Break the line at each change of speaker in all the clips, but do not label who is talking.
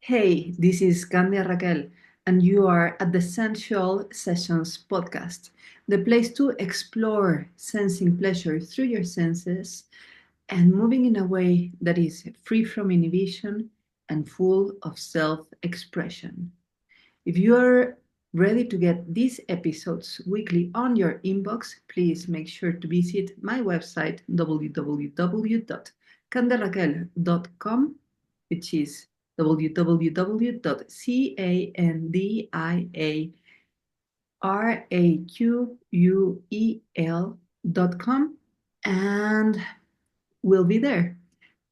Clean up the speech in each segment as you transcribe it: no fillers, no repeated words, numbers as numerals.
Hey, this is Candia Raquel, and you are at the Sensual Sessions podcast, the place to explore sensing pleasure through your senses and moving in a way that is free from inhibition and full of self expression. If you are ready to get these episodes weekly on your inbox, please make sure to visit my website www.candiaraquel.com, which is www.candiaraquel.com, and we'll be there.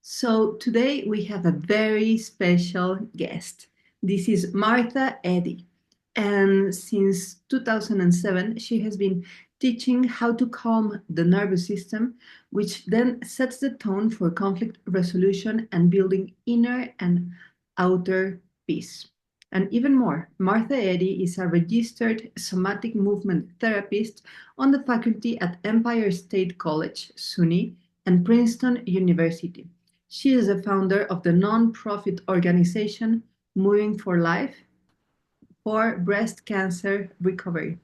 So today we have a very special guest. This is Martha Eddy. And since 2007, she has been teaching how to calm the nervous system, which then sets the tone for conflict resolution and building inner and outer peace. And even more, Martha Eddy is a registered somatic movement therapist on the faculty at Empire State College, SUNY, and Princeton University. She is the founder of the non-profit organization Moving for Life for breast cancer recovery.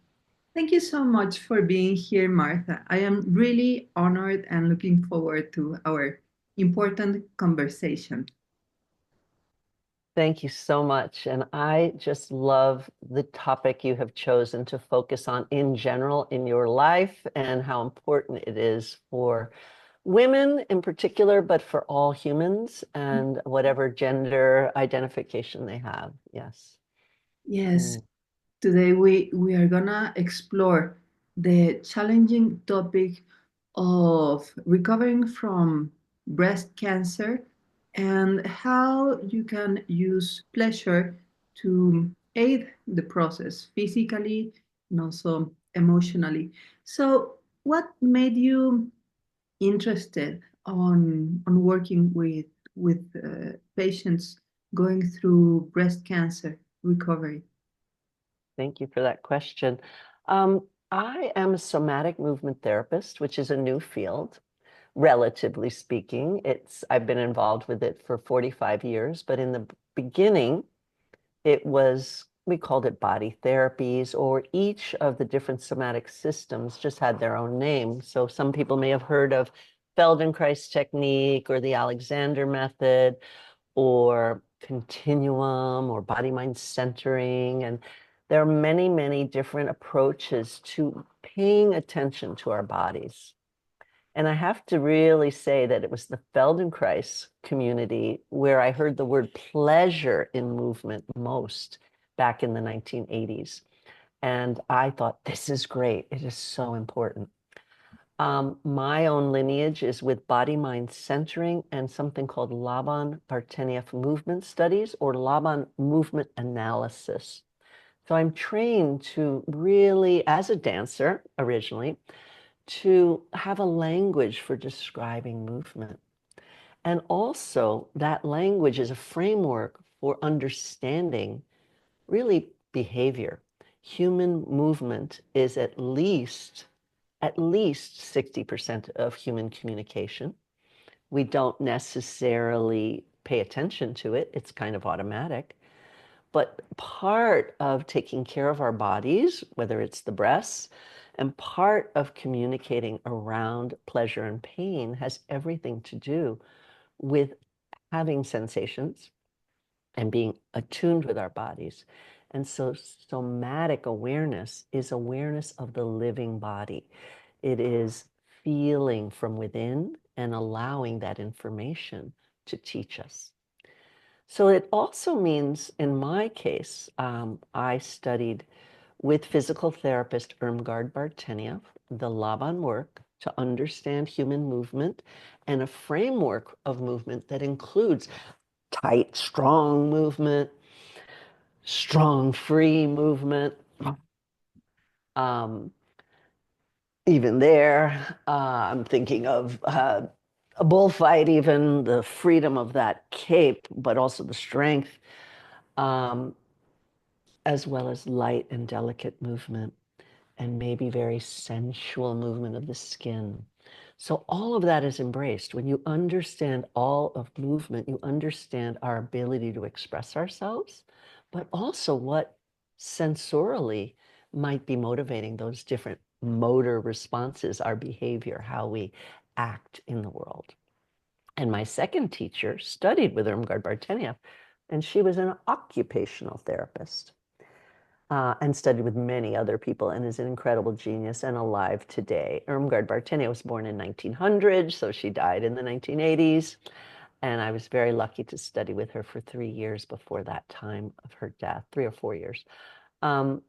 Thank you so much for being here, Martha. I am really honored and looking forward to our important conversation.
Thank you so much. And I just love the topic you have chosen to focus on in general in your life and how important it is for women in particular, but for all humans and whatever gender identification they have. Yes.
Yes, today we are gonna explore the challenging topic of recovering from breast cancer and how you can use pleasure to aid the process physically and also emotionally. So, what made you interested on working with patients going through breast cancer recovery?
Thank you for that question. I am a somatic movement therapist, which is a new field, relatively speaking. I've been involved with it for 45 years, but in the beginning, we called it body therapies, or each of the different somatic systems just had their own name. So some people may have heard of Feldenkrais technique or the Alexander method or continuum or body-mind centering. And there are many, many different approaches to paying attention to our bodies. And I have to really say that it was the Feldenkrais community where I heard the word pleasure in movement most back in the 1980s. And I thought, this is great. It is so important. My own lineage is with body-mind centering and something called Laban-Bartenieff movement studies or Laban movement analysis. So I'm trained to really, as a dancer originally, to have a language for describing movement. And also that language is a framework for understanding really behavior. Human movement is at least 60% of human communication. We don't necessarily pay attention to it. It's kind of automatic. But part of taking care of our bodies, whether it's the breasts, and part of communicating around pleasure and pain has everything to do with having sensations and being attuned with our bodies. And so somatic awareness is awareness of the living body. It is feeling from within and allowing that information to teach us. So it also means, in my case, I studied with physical therapist Irmgard Bartenieff, the Laban work to understand human movement and a framework of movement that includes tight, strong movement, strong, free movement. Um, Even there, I'm thinking of a bullfight, even the freedom of that cape, but also the strength, um, as well as light and delicate movement, and maybe very sensual movement of the skin. So all of that is embraced. When you understand all of movement, you understand our ability to express ourselves, but also what sensorily might be motivating those different motor responses, our behavior, how we act in the world. And my second teacher studied with Irmgard Bartenieff, and she was an occupational therapist and studied with many other people and is an incredible genius and alive today. Irmgard Bartenieff was born in 1900, so she died in the 1980s. And I was very lucky to study with her for 3 years before that time of her death, 3 or 4 years. Um,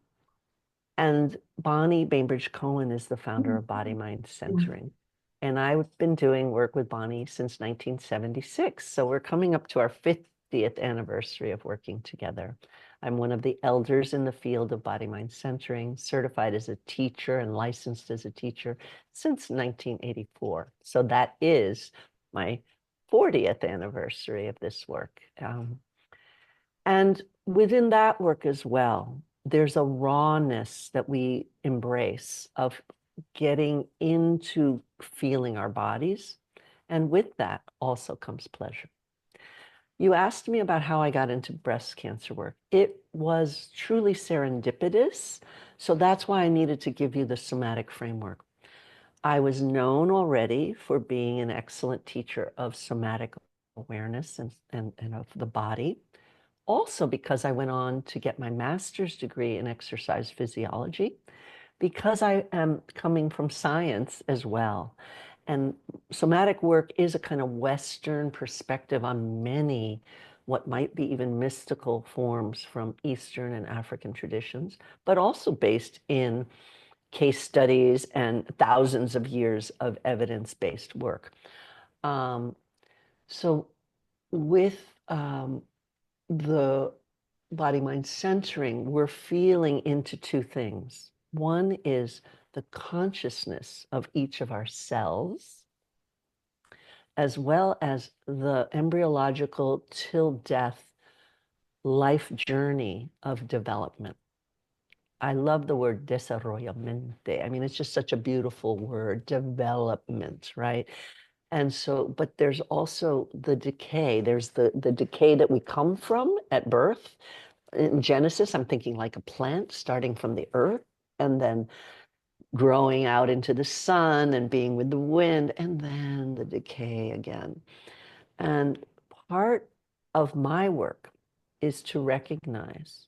and Bonnie Bainbridge Cohen is the founder of Body Mind Centering. And I've been doing work with Bonnie since 1976. So we're coming up to our 50th anniversary of working together. I'm one of the elders in the field of body mind centering, certified as a teacher and licensed as a teacher since 1984. So that is my 40th anniversary of this work. And within that work as well, there's a rawness that we embrace of getting into feeling our bodies. And with that also comes pleasure. You asked me about how I got into breast cancer work. It was truly serendipitous. So that's why I needed to give you the somatic framework. I was known already for being an excellent teacher of somatic awareness and of the body. Also, because I went on to get my master's degree in exercise physiology, because I am coming from science as well. And somatic work is a kind of Western perspective on many, what might be even mystical forms from Eastern and African traditions, but also based in case studies and thousands of years of evidence-based work. Um, so with the body mind centering, we're feeling into two things. One is the consciousness of each of our cells, as well as the embryological till death life journey of development. I love the word desarrollamiento. I mean, it's just such a beautiful word, development, right? And so, but there's also the decay. There's the decay that we come from at birth. In Genesis, I'm thinking like a plant starting from the earth and then growing out into the sun and being with the wind, and then the decay again. And part of my work is to recognize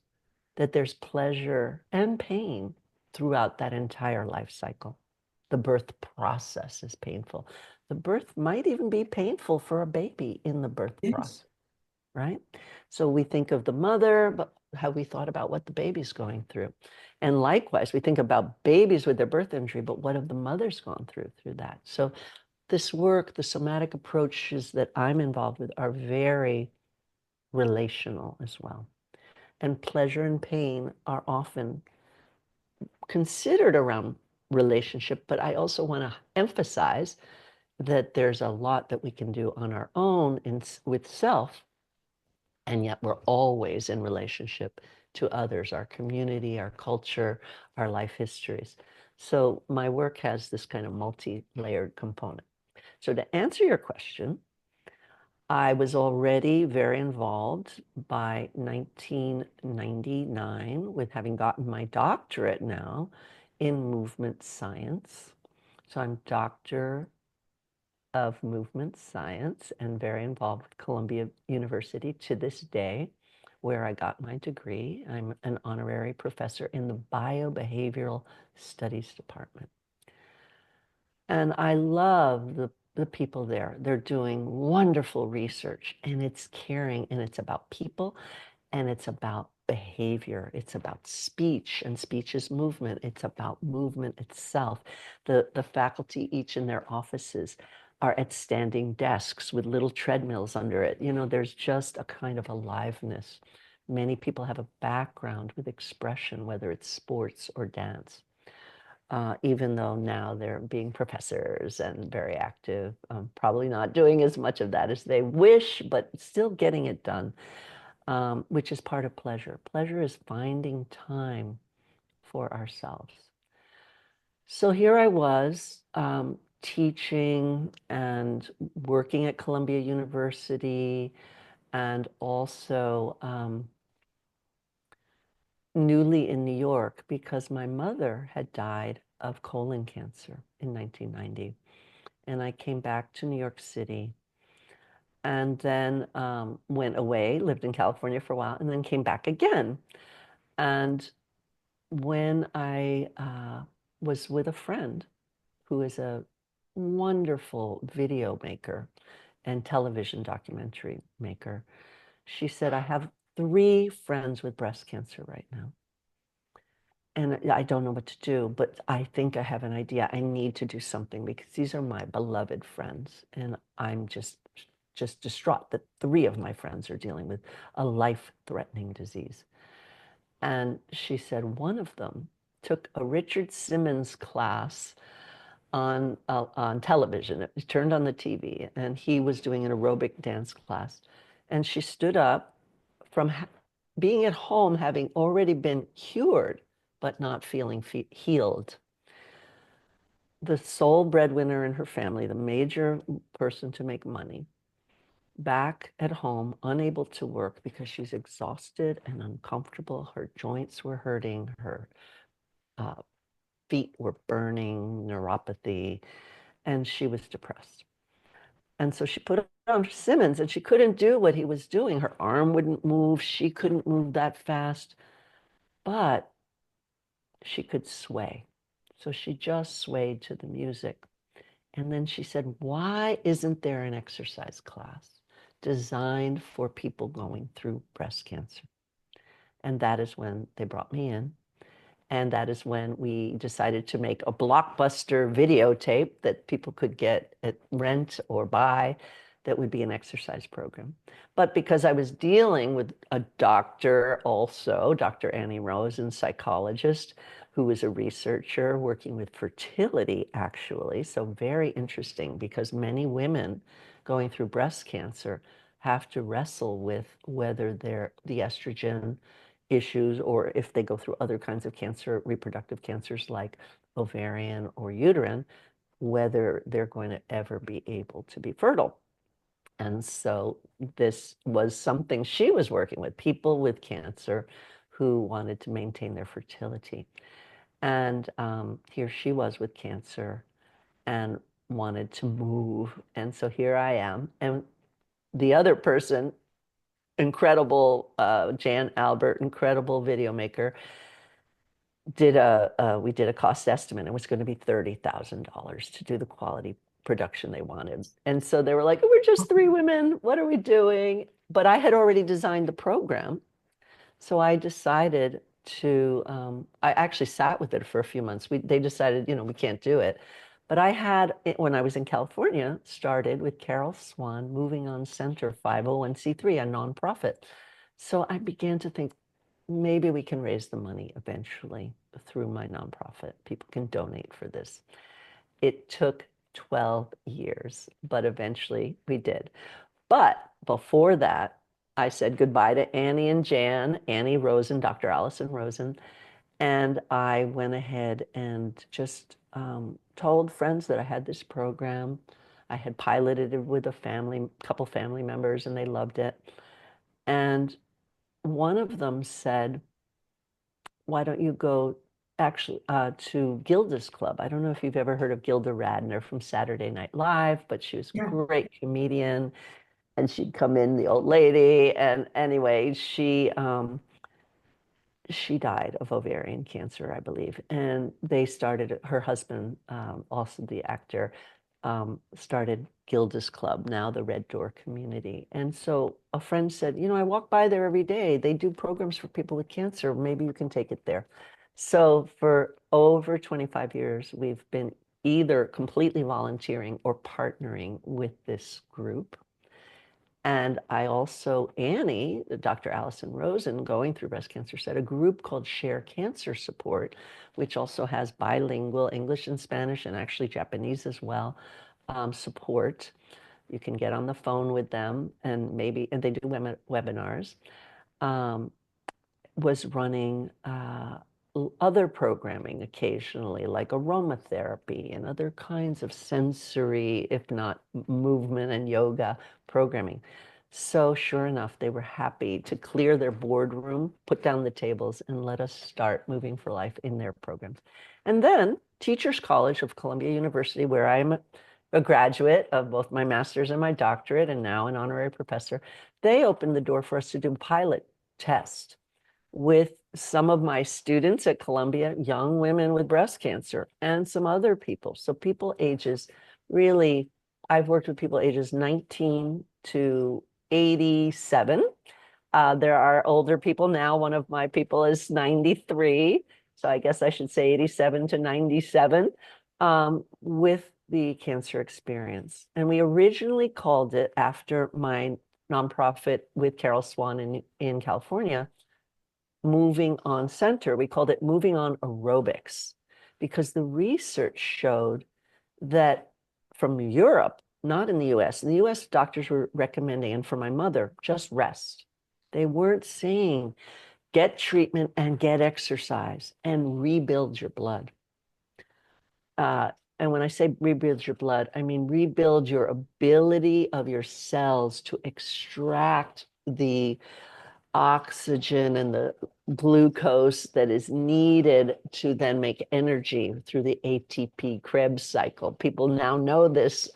that there's pleasure and pain throughout that entire life cycle. The birth process is painful. The birth might even be painful for a baby in the birth
Yes.
process, right? So we think of the mother, but have we thought about what the baby's going through? And likewise, we think about babies with their birth injury, but what have the mothers gone through that? So this work, the somatic approaches that I'm involved with are very relational as well. And pleasure and pain are often considered around relationship, but I also want to emphasize that there's a lot that we can do on our own with self, and yet we're always in relationship to others, our community, our culture, our life histories. So my work has this kind of multi-layered component. So to answer your question, I was already very involved by 1999 with having gotten my doctorate now in movement science. So I'm doctor of movement science and very involved with Columbia University to this day, where I got my degree. I'm an honorary professor in the biobehavioral studies department. And I love the people there. They're doing wonderful research, and it's caring, and it's about people, and it's about behavior. It's about speech, and speech is movement. It's about movement itself. The faculty, each in their offices, are at standing desks with little treadmills under it. You know, there's just a kind of aliveness. Many people have a background with expression, whether it's sports or dance. Even though now they're being professors and very active, probably not doing as much of that as they wish, but still getting it done, which is part of pleasure. Pleasure is finding time for ourselves. So here I was teaching and working at Columbia University, and also newly in New York because my mother had died of colon cancer in 1990. And I came back to New York City and then went away, lived in California for a while, and then came back again. And when I was with a friend who is a wonderful video maker and television documentary maker, she said, I have 3 friends with breast cancer right now. And I don't know what to do, but I think I have an idea. I need to do something because these are my beloved friends, and I'm just distraught that 3 of my friends are dealing with a life-threatening disease. And she said one of them took a Richard Simmons class on television. It was turned on the TV, and he was doing an aerobic dance class. And she stood up from being at home, having already been cured, but not feeling healed. The sole breadwinner in her family, the major person to make money, back at home, unable to work because she's exhausted and uncomfortable. Her joints were hurting, her uh, feet were burning, neuropathy, and she was depressed. And so she put on Simmons and she couldn't do what he was doing. Her arm wouldn't move. She couldn't move that fast, but she could sway. So she just swayed to the music. And then she said, why isn't there an exercise class designed for people going through breast cancer? And that is when they brought me in. And that is when we decided to make a blockbuster videotape that people could get at rent or buy that would be an exercise program. But because I was dealing with a doctor also, Dr. Annie Rosen, psychologist, who was a researcher working with fertility, actually. So very interesting because many women going through breast cancer have to wrestle with whether the estrogen issues or if they go through other kinds of cancer, reproductive cancers like ovarian or uterine, whether they're going to ever be able to be fertile. And so this was something she was working with, people with cancer who wanted to maintain their fertility. And here she was with cancer and wanted to move. And so here I am. And the other person, incredible Jan Albert, incredible video maker, we did a cost estimate. It was going to be $30,000 to do the quality production they wanted. And so they were like, we're just 3 women. What are we doing? But I had already designed the program. So I decided I actually sat with it for a few months. They decided, we can't do it. But I had, when I was in California, started with Carol Swan, Moving On Center, 501(c)(3), a nonprofit. So I began to think, maybe we can raise the money eventually through my nonprofit. People can donate for this. It took 12 years, but eventually we did. But before that, I said goodbye to Annie and Jan, Annie Rosen, Dr. Allison Rosen, and I went ahead and just told friends that I had this program. I had piloted it with a couple family members, and they loved it. And one of them said, why don't you go actually to Gilda's Club? I don't know if you've ever heard of Gilda Radner from Saturday Night Live, but she was a
Yeah.
great comedian, and she'd come in, the old lady, and anyway, she died of ovarian cancer, I believe. And they started, her husband, also the actor, started Gilda's Club, now the Red Door Community. And so a friend said, I walk by there every day. They do programs for people with cancer. Maybe you can take it there. So for over 25 years, we've been either completely volunteering or partnering with this group. And I also, Annie, Dr. Allison Rosen, going through breast cancer, said a group called Share Cancer Support, which also has bilingual English and Spanish and actually Japanese as well, support. You can get on the phone with them and they do webinars. Was running other programming occasionally, like aromatherapy and other kinds of sensory, if not movement and yoga programming. So sure enough, they were happy to clear their boardroom, put down the tables, and let us start Moving for Life in their programs. And then Teachers College of Columbia University, where I'm a graduate of both my master's and my doctorate, and now an honorary professor, they opened the door for us to do pilot tests with some of my students at Columbia, young women with breast cancer, and some other people. So people ages really, I've worked with people ages 19 to 87. There are older people now. One of my people is 93. So I guess I should say 87 to 97 with the cancer experience. And we originally called it after my nonprofit with Carol Swan in California, Moving On Center. We called it Moving On Aerobics because the research showed that from Europe, not in the US, in the US, doctors were recommending, and for my mother, just rest. They weren't saying get treatment and get exercise and rebuild your blood. And when I say rebuild your blood, I mean rebuild your ability of your cells to extract the oxygen and the glucose that is needed to then make energy through the ATP Krebs cycle. People now know this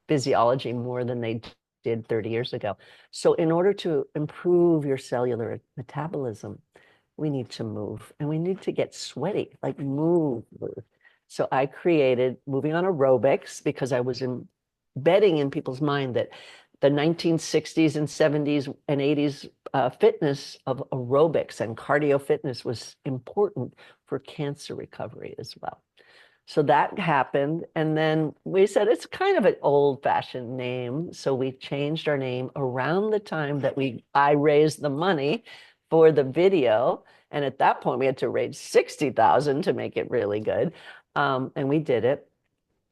physiology more than they did 30 years ago. So in order to improve your cellular metabolism, we need to move and we need to get sweaty, like move. So I created Moving On Aerobics because I was embedding in people's mind that the 1960s and 70s and 80s fitness of aerobics and cardio fitness was important for cancer recovery as well. So that happened. And then we said it's kind of an old-fashioned name. So we changed our name around the time that I raised the money for the video. And at that point, we had to raise 60,000 to make it really good. And we did it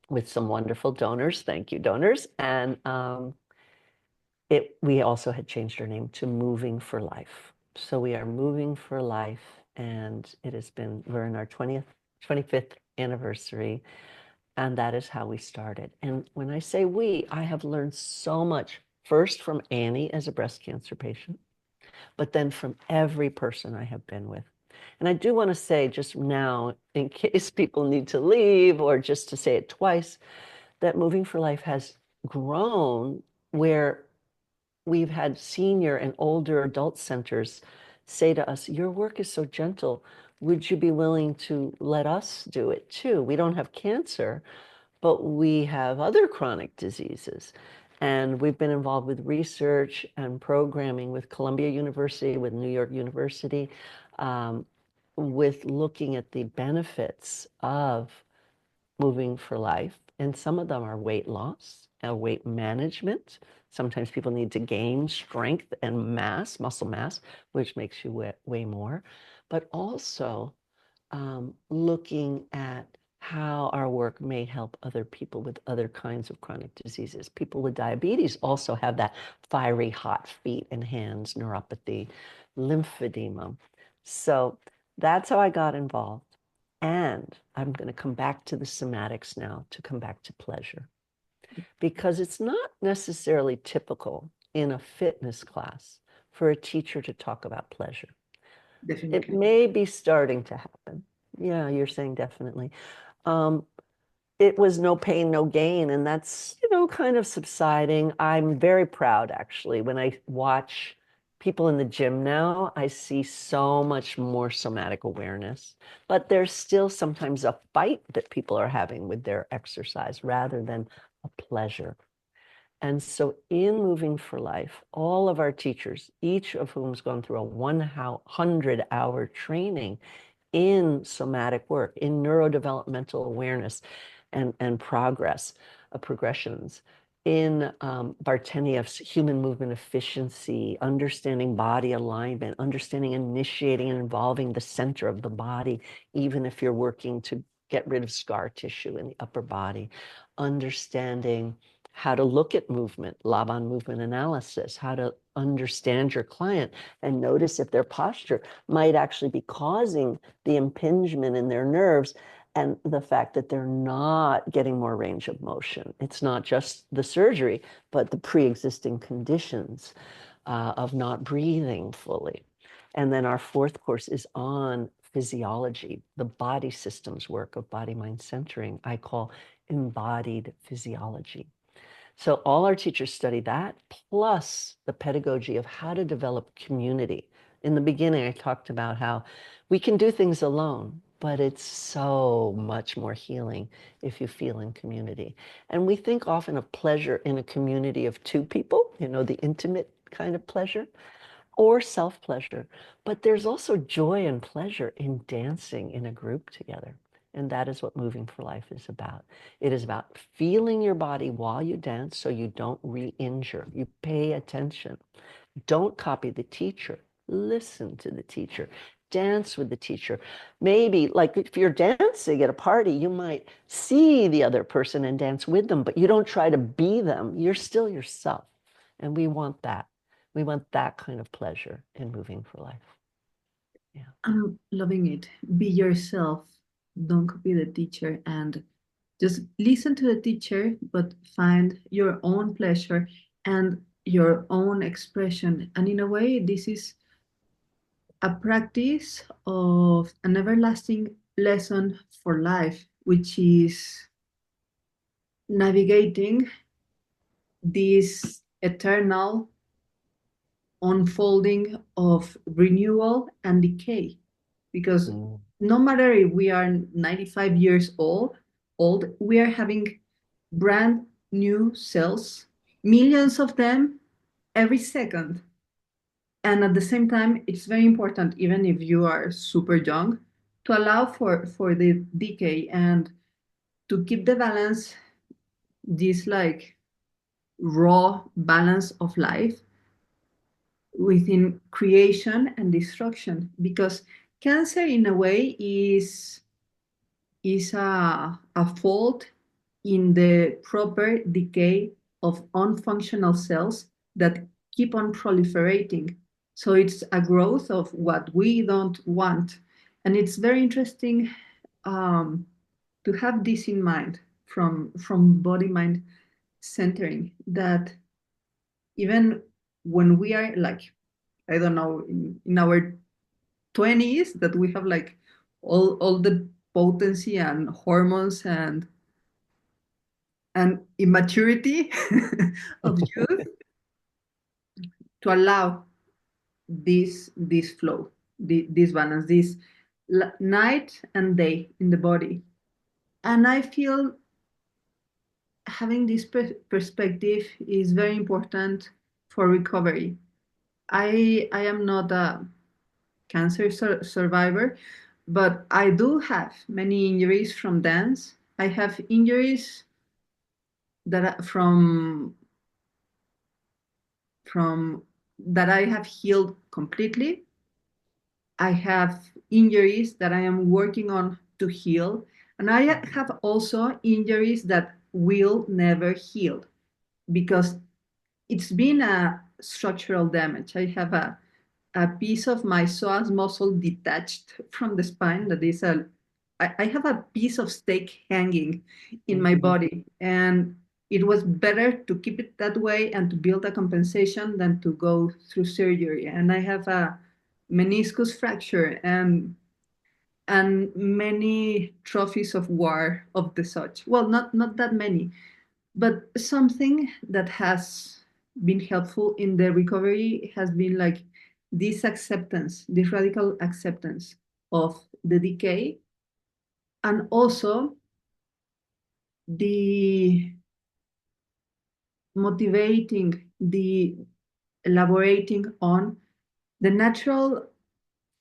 with some wonderful donors. Thank you, donors. And we also had changed our name to Moving for Life. So we are Moving for Life, and we're in our 25th anniversary, and that is how we started. And when I say we, I have learned so much, first from Annie as a breast cancer patient, but then from every person I have been with. And I do want to say just now, in case people need to leave or just to say it twice, that Moving for Life has grown where we've had senior and older adult centers say to us, your work is so gentle. Would you be willing to let us do it too? We don't have cancer, but we have other chronic diseases. And we've been involved with research and programming with Columbia University, with New York University, with looking at the benefits of Moving for Life. And some of them are weight loss and weight management. Sometimes people need to gain strength and mass, muscle mass, which makes you weigh more. But also looking at how our work may help other people with other kinds of chronic diseases. People with diabetes also have that fiery hot feet and hands neuropathy, lymphedema. So that's how I got involved. And I'm going to come back to the somatics now to come back to pleasure, because it's not necessarily typical in a fitness class for a teacher to talk about pleasure. It
Definitely.
may be starting to happen. Yeah, you're saying definitely. It was no pain, no gain, and that's, kind of subsiding. I'm very proud, actually. When I watch people in the gym now, I see so much more somatic awareness, but there's still sometimes a fight that people are having with their exercise rather than a pleasure. And so in Moving for Life, all of our teachers, each of whom's gone through a 100-hour training in somatic work, in neurodevelopmental awareness and progressions, in Barteniev's human movement efficiency, understanding body alignment, understanding initiating and involving the center of the body, even if you're working to get rid of scar tissue in the upper body, understanding how to look at movement, Laban movement analysis, how to understand your client and notice if their posture might actually be causing the impingement in their nerves and the fact that they're not getting more range of motion. It's not just the surgery, but the pre-existing conditions of not breathing fully. And then our fourth course is on physiology, the body systems work of body mind centering, I call embodied physiology. So all our teachers study that, plus the pedagogy of how to develop community. In the beginning, I talked about how we can do things alone, but it's so much more healing if you feel in community. And we think often of pleasure in a community of two people, the intimate kind of pleasure or self-pleasure. But there's also joy and pleasure in dancing in a group together. And that is what Moving for Life is about. It is about feeling your body while you dance so you don't re-injure. You pay attention. Don't copy the teacher. Listen to the teacher. Dance with the teacher. Maybe, like if you're dancing at a party, you might see the other person and dance with them, but you don't try to be them. You're still yourself. And we want that. We want that kind of pleasure in Moving for Life. Yeah.
I'm loving it. Be yourself. Don't copy the teacher and just listen to the teacher, but find your own pleasure and your own expression. And in a way, this is a practice of an everlasting lesson for life, which is navigating this eternal unfolding of renewal and decay. Because
Mm.
no matter if we are 95 years old, we are having brand new cells, millions of them every second. And at the same time, it's very important, even if you are super young, to allow for the decay and to keep the balance, this like raw balance of life within creation and destruction. Because cancer, in a way, is a fault in the proper decay of unfunctional cells that keep on proliferating. So it's a growth of what we don't want. And it's very interesting um, to have this in mind from body mind centering, that even when we are like, I don't know, in our 20s, that we have like all the potency and hormones and immaturity of youth, to allow this flow, this balance, this night and day in the body. And I feel having this perspective is very important for recovery. I am not a cancer survivor, but I do have many injuries from dance. I have injuries from that I have healed completely. I have injuries that I am working on to heal, and I have also injuries that will never heal because it's been a structural damage. I have a piece of my psoas muscle detached from the spine. That is I have a piece of steak hanging in my
Mhm.
body, and it was better to keep it that way and to build a compensation than to go through surgery. And I have a meniscus fracture and many trophies of war of the such. Well, not that many, but something that has been helpful in the recovery has been like this acceptance, this radical acceptance of the decay, and also the motivating, the elaborating on the natural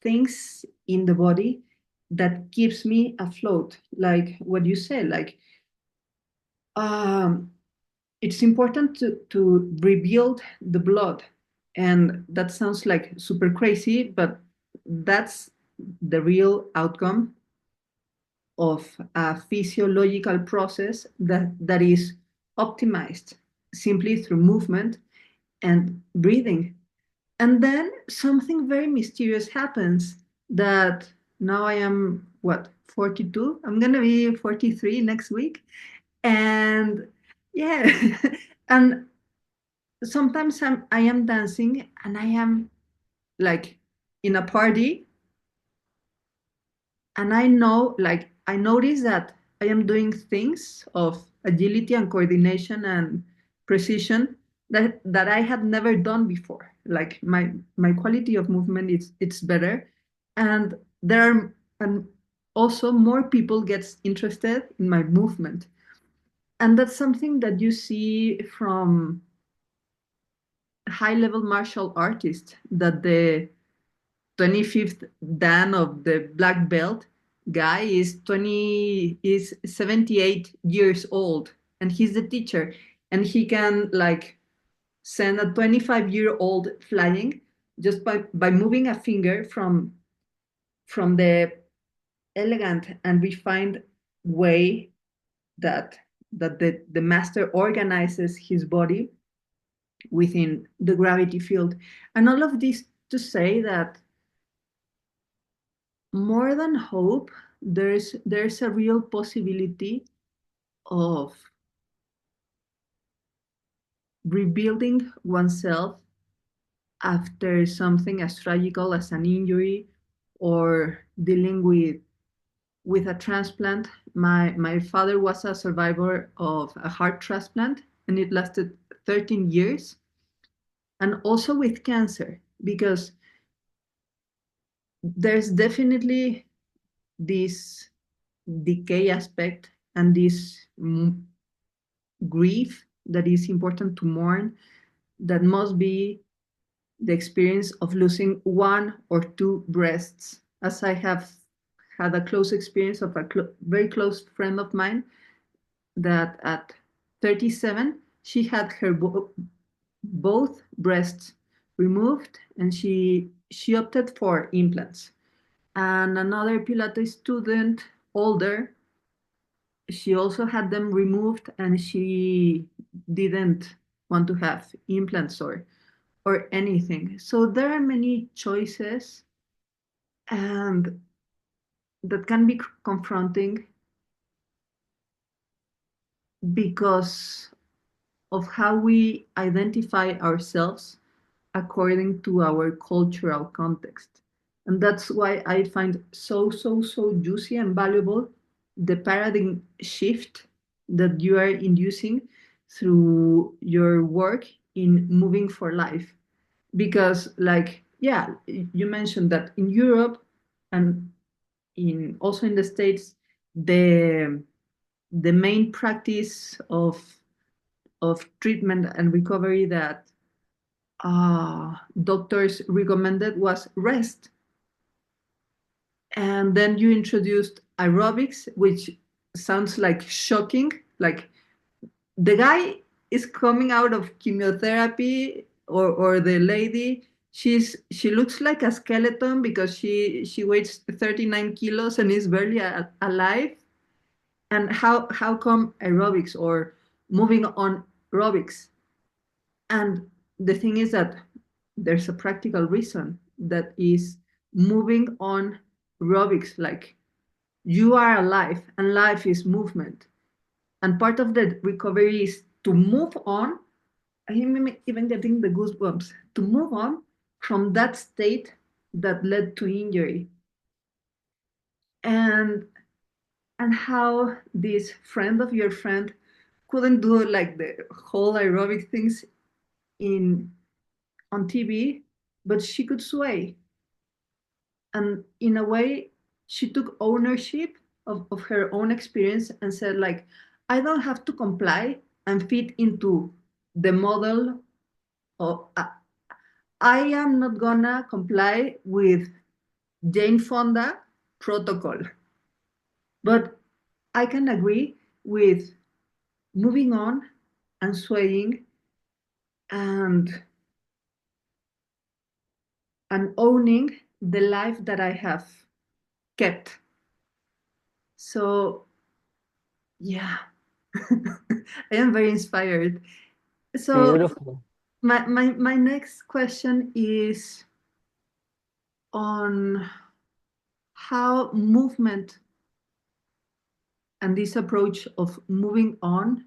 things in the body that keeps me afloat, like what you said, like um, it's important to rebuild the blood. And that sounds like super crazy, but that's the real outcome of a physiological process that is optimized simply through movement and breathing. And then something very mysterious happens that now I am, what, 42? I'm going to be 43 next week. And yeah, and sometimes I am dancing and I am like in a party, and I know, like, I notice that I am doing things of agility and coordination and precision that I had never done before. Like my quality of movement is it's better, and there are and also more people gets interested in my movement, and that's something that you see from high level martial artists, that the 25th dan of the black belt guy is 78 years old, and he's the teacher, and he can like send a 25-year-old flying just by moving a finger from the elegant and refined way that the master organizes his body within the gravity field. And all of this to say that more than hope, there's a real possibility of rebuilding oneself after something as tragical as an injury, or dealing with a transplant. My father was a survivor of a heart transplant, and it lasted 13 years, and also with cancer, because there's definitely this decay aspect and this grief that is important to mourn, that must be the experience of losing one or two breasts, as I have had a close experience of a very close friend of mine that at 37 she had her both breasts removed, and she opted for implants. And another Pilates student, older, she also had them removed, and she didn't want to have implants or anything. So there are many choices, and that can be confronting because of how we identify ourselves according to our cultural context. And that's why I find so juicy and valuable the paradigm shift that you are inducing through your work in moving for life. Because, like, yeah, you mentioned that in Europe and in also in the States, the the main practice of treatment and recovery that doctors recommended was rest. And then you introduced aerobics, which sounds like shocking. Like, the guy is coming out of chemotherapy, or the lady, she looks like a skeleton because she weighs 39 kilos and is barely alive. And how come aerobics or moving on aerobics? And the thing is that there's a practical reason, that is moving on aerobics. Like, you are alive and life is movement. And part of the recovery is to move on. I'm even getting the goosebumps, to move on from that state that led to injury. And how this friend of your friend couldn't do like the whole aerobic things in on TV, but she could sway. And in a way, she took ownership of her own experience and said, like, I don't have to comply and fit into the model of, I am not gonna comply with Jane Fonda protocol, but I can agree with moving on and swaying, and owning the life that I have kept. So yeah, I am very inspired. So
Beautiful.
my next question is on how movement and this approach of moving on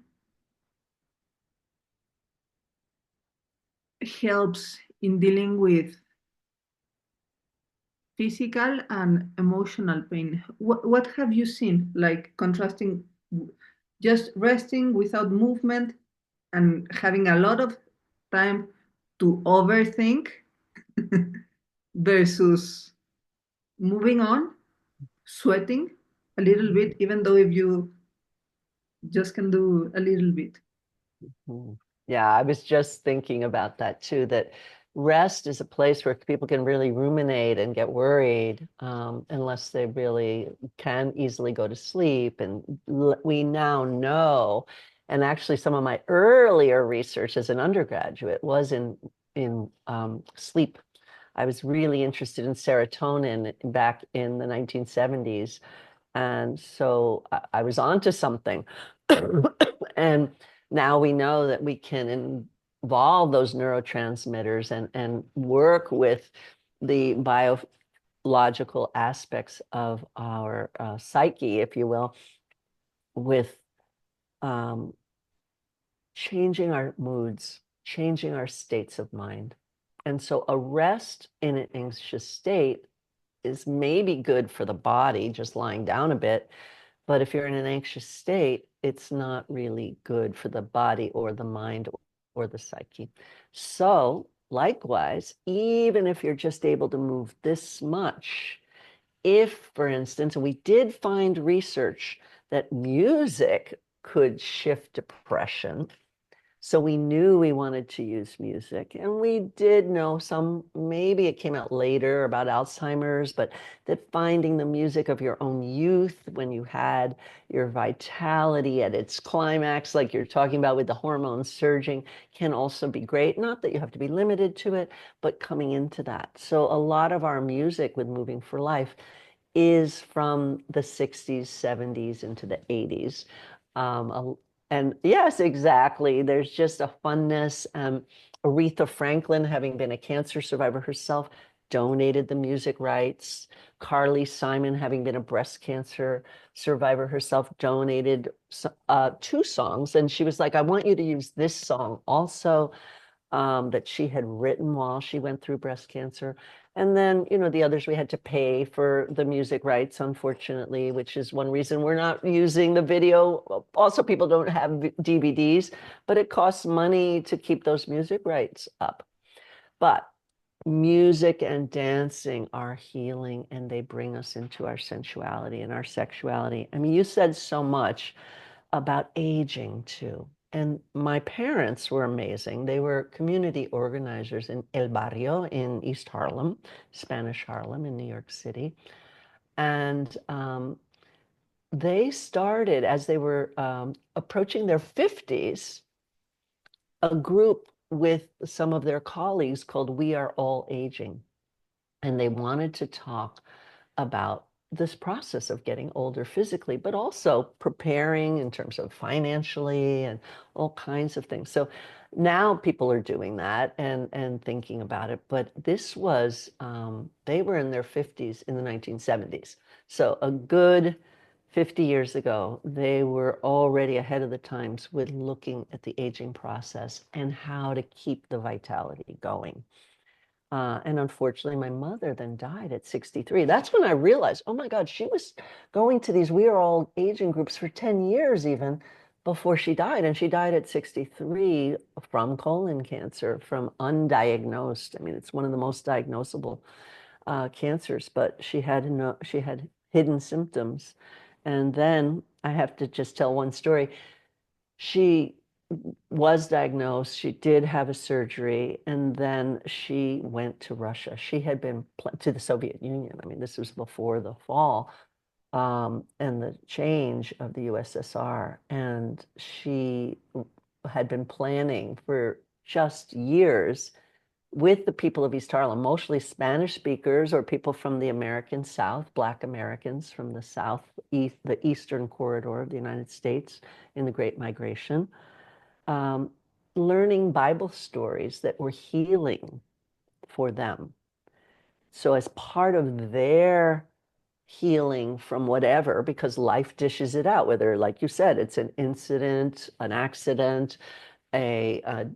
helps in dealing with physical and emotional pain. What have you seen, like contrasting just resting without movement and having a lot of time to overthink versus moving on, sweating a little bit, even though if you just can do a little bit.
Mm. Yeah, I was just thinking about that too, that rest is a place where people can really ruminate and get worried, unless they really can easily go to sleep. And we now know, and actually some of my earlier research as an undergraduate was in sleep. I was really interested in serotonin back in the 1970s. And so I was onto something. And now we know that we can involve those neurotransmitters and work with the biological aspects of our psyche, if you will, with um, changing our moods, changing our states of mind. And so a rest in an anxious state is maybe good for the body, just lying down a bit. But if you're in an anxious state, it's not really good for the body or the mind or the psyche. So, likewise, even if you're just able to move this much, if, for instance, and we did find research that music could shift depression, so we knew we wanted to use music. And we did know some, maybe it came out later about Alzheimer's, but that finding the music of your own youth when you had your vitality at its climax, like you're talking about with the hormones surging, can also be great. Not that you have to be limited to it, but coming into that. So a lot of our music with Moving for Life is from the 60s, 70s into the 80s. Um, and yes, exactly. There's just a funness. Aretha Franklin, having been a cancer survivor herself, donated the music rights. Carly Simon, having been a breast cancer survivor herself, donated two songs. And she was like, I want you to use this song also, that she had written while she went through breast cancer. And then, the others we had to pay for the music rights, unfortunately, which is one reason we're not using the video. Also, people don't have DVDs, but it costs money to keep those music rights up. But music and dancing are healing, and they bring us into our sensuality and our sexuality. I mean, you said so much about aging too. And my parents were amazing. They were community organizers in El Barrio in East Harlem, Spanish Harlem in New York City. And they started, as they were approaching their 50s, a group with some of their colleagues called We Are All Aging. And they wanted to talk about this process of getting older physically, but also preparing in terms of financially and all kinds of things. So now people are doing that and thinking about it. But this was, they were in their 50s in the 1970s. So a good 50 years ago, they were already ahead of the times with looking at the aging process and how to keep the vitality going. And unfortunately, my mother then died at 63. That's when I realized, oh my God, she was going to these We Are All Aging groups for 10 years even before she died. And she died at 63 from colon cancer, from undiagnosed. I mean, it's one of the most diagnosable cancers, but she had hidden symptoms. And then I have to just tell one story. She was diagnosed. She did have a surgery, and then she went to Russia. She had been to the Soviet Union. I mean, this was before the fall and the change of the USSR. And she had been planning for just years with the people of East Harlem, mostly Spanish speakers or people from the American South, Black Americans from the South, East, the Eastern corridor of the United States in the Great Migration, um, learning Bible stories that were healing for them. So, as part of their healing from whatever, because life dishes it out, whether, like you said, it's an incident, an accident, a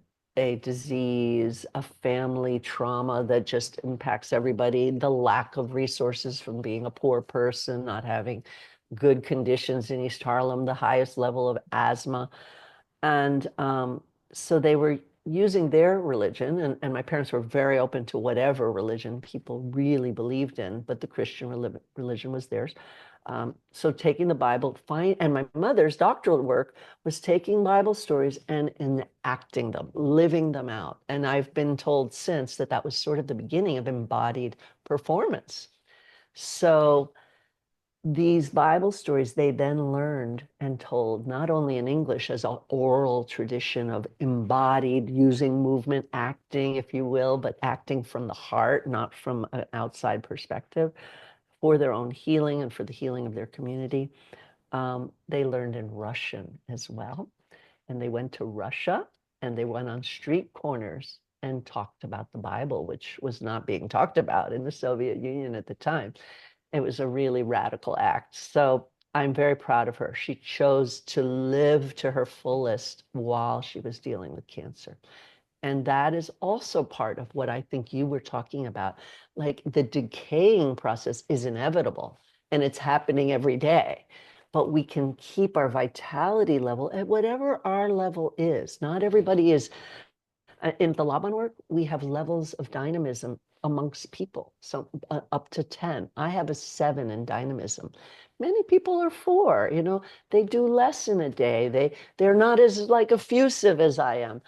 disease, a family trauma that just impacts everybody, the lack of resources from being a poor person, not having good conditions in East Harlem, the highest level of asthma. And so they were using their religion, and my parents were very open to whatever religion people really believed in, but the Christian religion was theirs. So taking the Bible, and my mother's doctoral work was taking Bible stories and enacting them, living them out. And I've been told since that that was sort of the beginning of embodied performance. So these Bible stories they then learned and told not only in English as an oral tradition of embodied using movement, acting, if you will, but acting from the heart, not from an outside perspective, for their own healing and for the healing of their community. They learned in Russian as well. And they went to Russia and they went on street corners and talked about the Bible, which was not being talked about in the Soviet Union at the time. It was a really radical act. So I'm very proud of her. She chose to live to her fullest while she was dealing with cancer. And that is also part of what I think you were talking about. Like the decaying process is inevitable and it's happening every day. But we can keep our vitality level at whatever our level is. Not everybody is in the Laban work, we have levels of dynamism amongst people, so up to 10. I have a 7 in dynamism. Many people are 4, they do less in a day. They're not as like effusive as I am.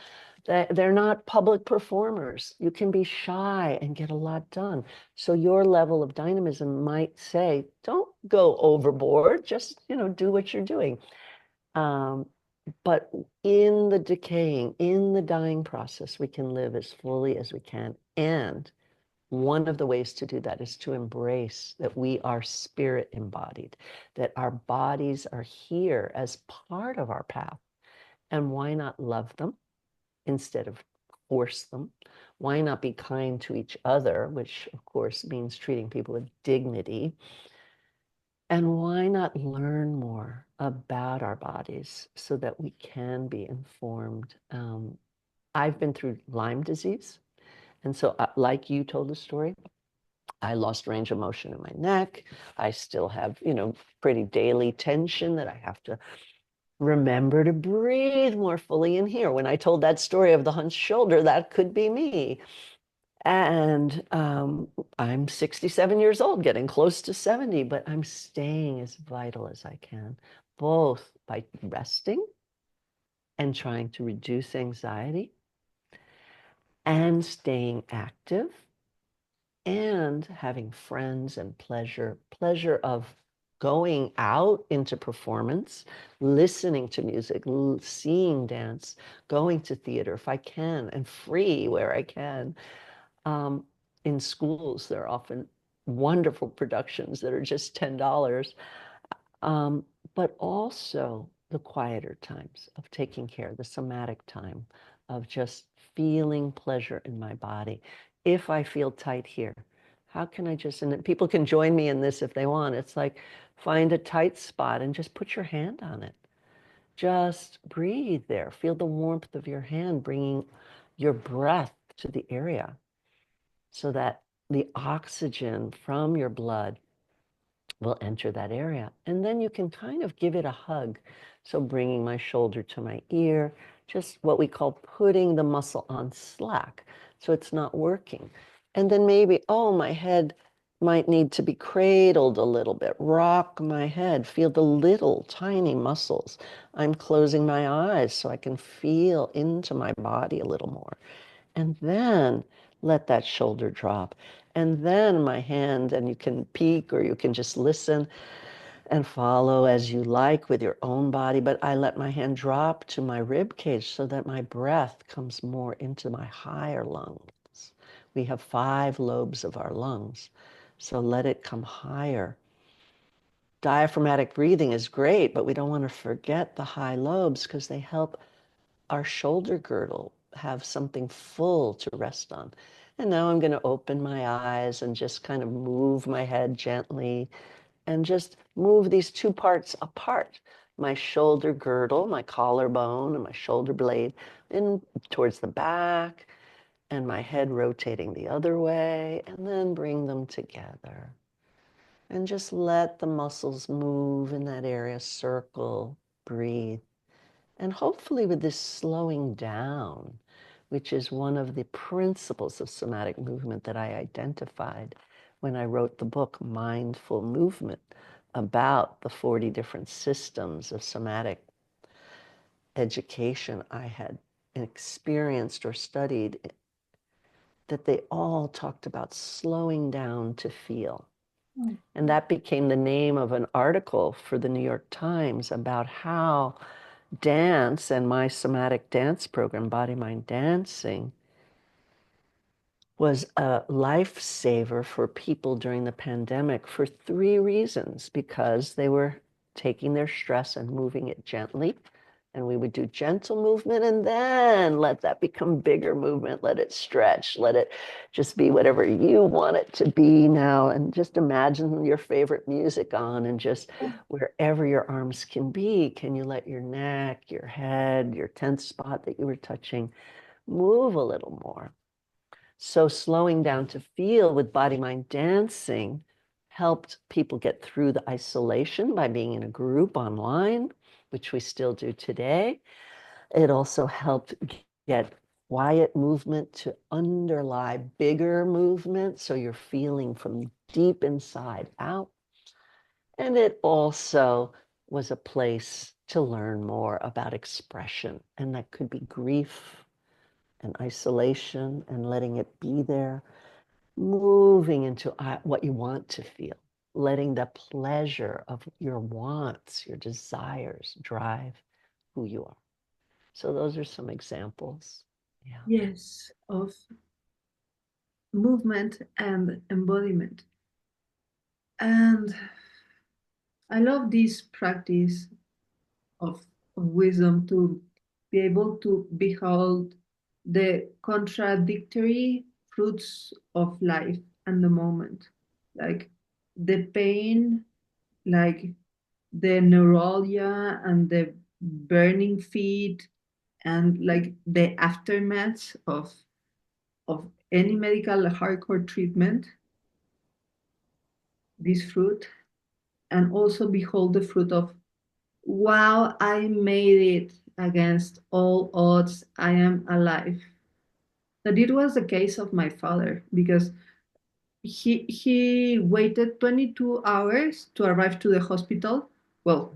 They're not public performers. You can be shy and get a lot done. So your level of dynamism might say, don't go overboard, just, do what you're doing. Um, but in the decaying, in the dying process, we can live as fully as we can. And one of the ways to do that is to embrace that we are spirit embodied, that our bodies are here as part of our path. And why not love them instead of force them? Why not be kind to each other, which of course means treating people with dignity? And why not learn more about our bodies so that we can be informed? I've been through Lyme disease. And so, like you told the story, I lost range of motion in my neck. I still have, pretty daily tension that I have to remember to breathe more fully in here. When I told that story of the hunched shoulder, that could be me. And I'm 67 years old, getting close to 70, but I'm staying as vital as I can, both by resting and trying to reduce anxiety and staying active and having friends and pleasure of going out into performance, listening to music, seeing dance, going to theater if I can, and free where I can. Um, in schools, there are often wonderful productions that are just $10, um, but also the quieter times of taking care, the somatic time of just feeling pleasure in my body. If I feel tight here, how can I just, and people can join me in this if they want. It's like find a tight spot and just put your hand on it. Just breathe there. Feel the warmth of your hand bringing your breath to the area so that the oxygen from your blood will enter that area. And then you can kind of give it a hug. So bringing my shoulder to my ear, just what we call putting the muscle on slack. So it's not working. And then maybe, oh, my head might need to be cradled a little bit. Rock my head. Feel the little tiny muscles. I'm closing my eyes so I can feel into my body a little more. And then let that shoulder drop. And then my hand, and you can peek or you can just listen and follow as you like with your own body. But I let my hand drop to my rib cage so that my breath comes more into my higher lungs. We have 5 lobes of our lungs. So let it come higher. Diaphragmatic breathing is great, but we don't want to forget the high lobes because they help our shoulder girdle have something full to rest on. And now I'm going to open my eyes and just kind of move my head gently and just move these two parts apart. My shoulder girdle, my collarbone, and my shoulder blade in towards the back, and my head rotating the other way, and then bring them together. And just let the muscles move in that area, circle, breathe. And hopefully, with this slowing down, which is one of the principles of somatic movement that I identified when I wrote the book, Mindful Movement, about the 40 different systems of somatic education I had experienced or studied, that they all talked about slowing down to feel. And that became the name of an article for the New York Times about how dance and my somatic dance program, Body Mind Dancing, was a lifesaver for people during the pandemic for three reasons. Because they were taking their stress and moving it gently. And we would do gentle movement and then let that become bigger movement. Let it stretch. Let it just be whatever you want it to be now. And just imagine your favorite music on, and just wherever your arms can be, can you let your neck, your head, your tense spot that you were touching move a little more? So slowing down to feel with body mind dancing helped people get through the isolation by being in a group online, which we still do today. It also helped get quiet movement to underlie bigger movement, so you're feeling from deep inside out. And it also was a place to learn more about expression, and that could be grief and isolation and letting it be there, moving into what you want to feel, letting the pleasure of your wants, your desires drive who you are. So those are some examples. Yeah.
Yes, of movement and embodiment. And I love this practice of, of wisdom to be able to behold the contradictory fruits of life and the moment, like the pain, like the neuralgia and the burning feet, and like the aftermath of any medical hardcore treatment, this fruit, and also behold the fruit of, wow, I made it against all odds. I am alive. That it was the case of my father, because he waited 22 hours to arrive to the hospital. Well,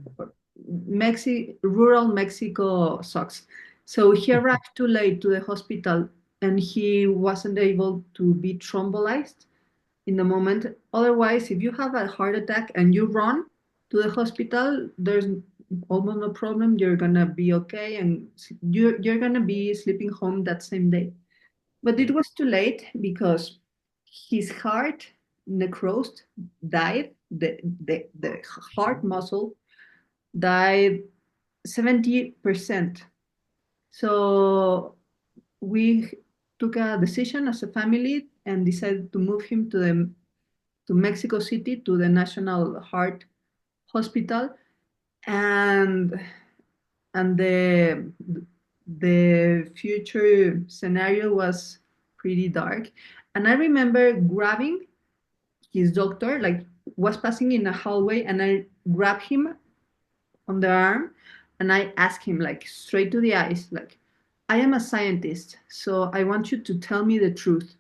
rural Mexico sucks. So he arrived too late to the hospital, and he wasn't able to be thrombolized in the moment. Otherwise, if you have a heart attack and you run to the hospital, there's almost no problem. You're gonna be okay, and you're gonna be sleeping home that same day. But it was too late because his heart necrosed, died. The heart muscle died 70%. So we took a decision as a family and decided to move him to Mexico City, to the National Heart Hospital, and and the future scenario was pretty dark. And I remember grabbing his doctor, like was passing in a hallway, and I grabbed him on the arm, and I asked him like straight to the eyes, like, I am a scientist, so I want you to tell me the truth.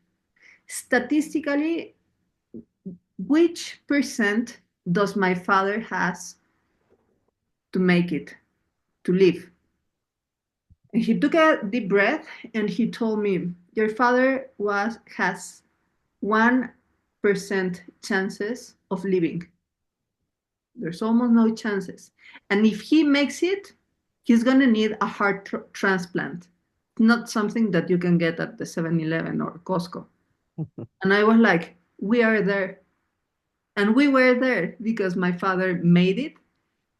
Statistically, which percent does my father has to make it, to live? And he took a deep breath and he told me, your father was has 1% chances of living. There's almost no chances. And if he makes it, he's gonna need a heart transplant. Not something that you can get at the 7-Eleven or Costco. And I was like, we are there. And we were there because my father made it,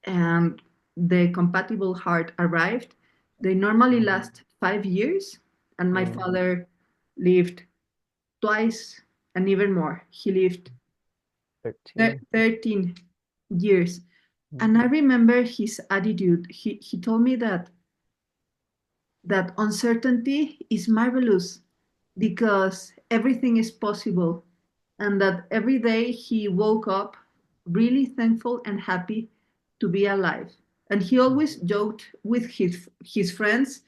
and the compatible heart arrived. They normally last 5 years, and my
Mm,
father lived twice and even more. He lived
13.
13 years.
Mm,
And I remember his attitude. He told me that uncertainty is marvelous because everything is possible, and that every day he woke up really thankful and happy to be alive. And he always joked with his friends.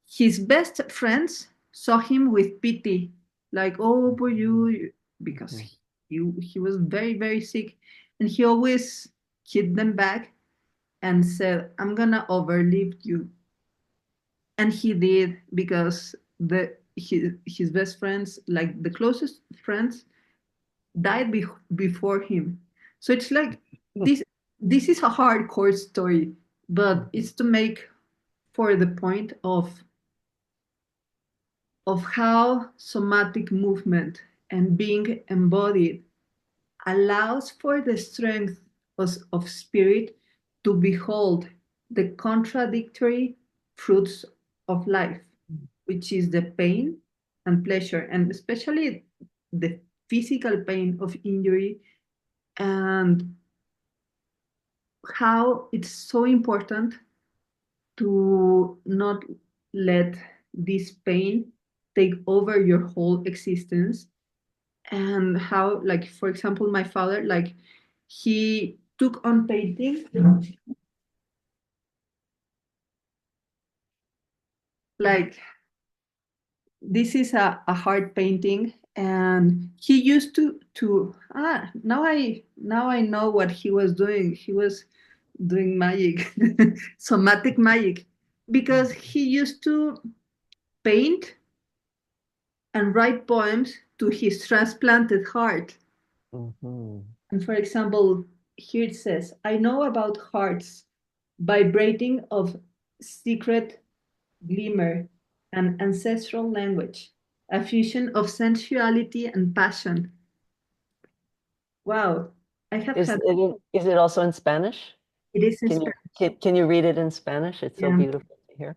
His best friends saw him with pity, like, oh, poor you, because
mhm,
he was very, very sick. And he always hit them back and said, I'm gonna overlive you. And he did, because his best friends, like the closest friends, died before him. So it's like this is a hardcore story, but
mhm,
it's to make for the point of how somatic movement and being embodied allows for the strength of spirit to behold the contradictory fruits of life, which is the pain and pleasure, and especially the physical pain of injury, and how it's so important to not let this pain take over your whole existence. And how, like, for example, my father, like, he took on painting, like, this is a hard painting, and he used to now I know what he was doing. He was doing magic, somatic magic, because he used to paint and write poems to his transplanted heart.
mhm.
And for example, here it says, I know about hearts vibrating of secret glimmer and ancestral language, a fusion of sensuality and passion. Wow, I have had
Is it also in Spanish?
it is in
Can you
Spanish.
can you read it in Spanish? It's so
Yeah.
beautiful to hear.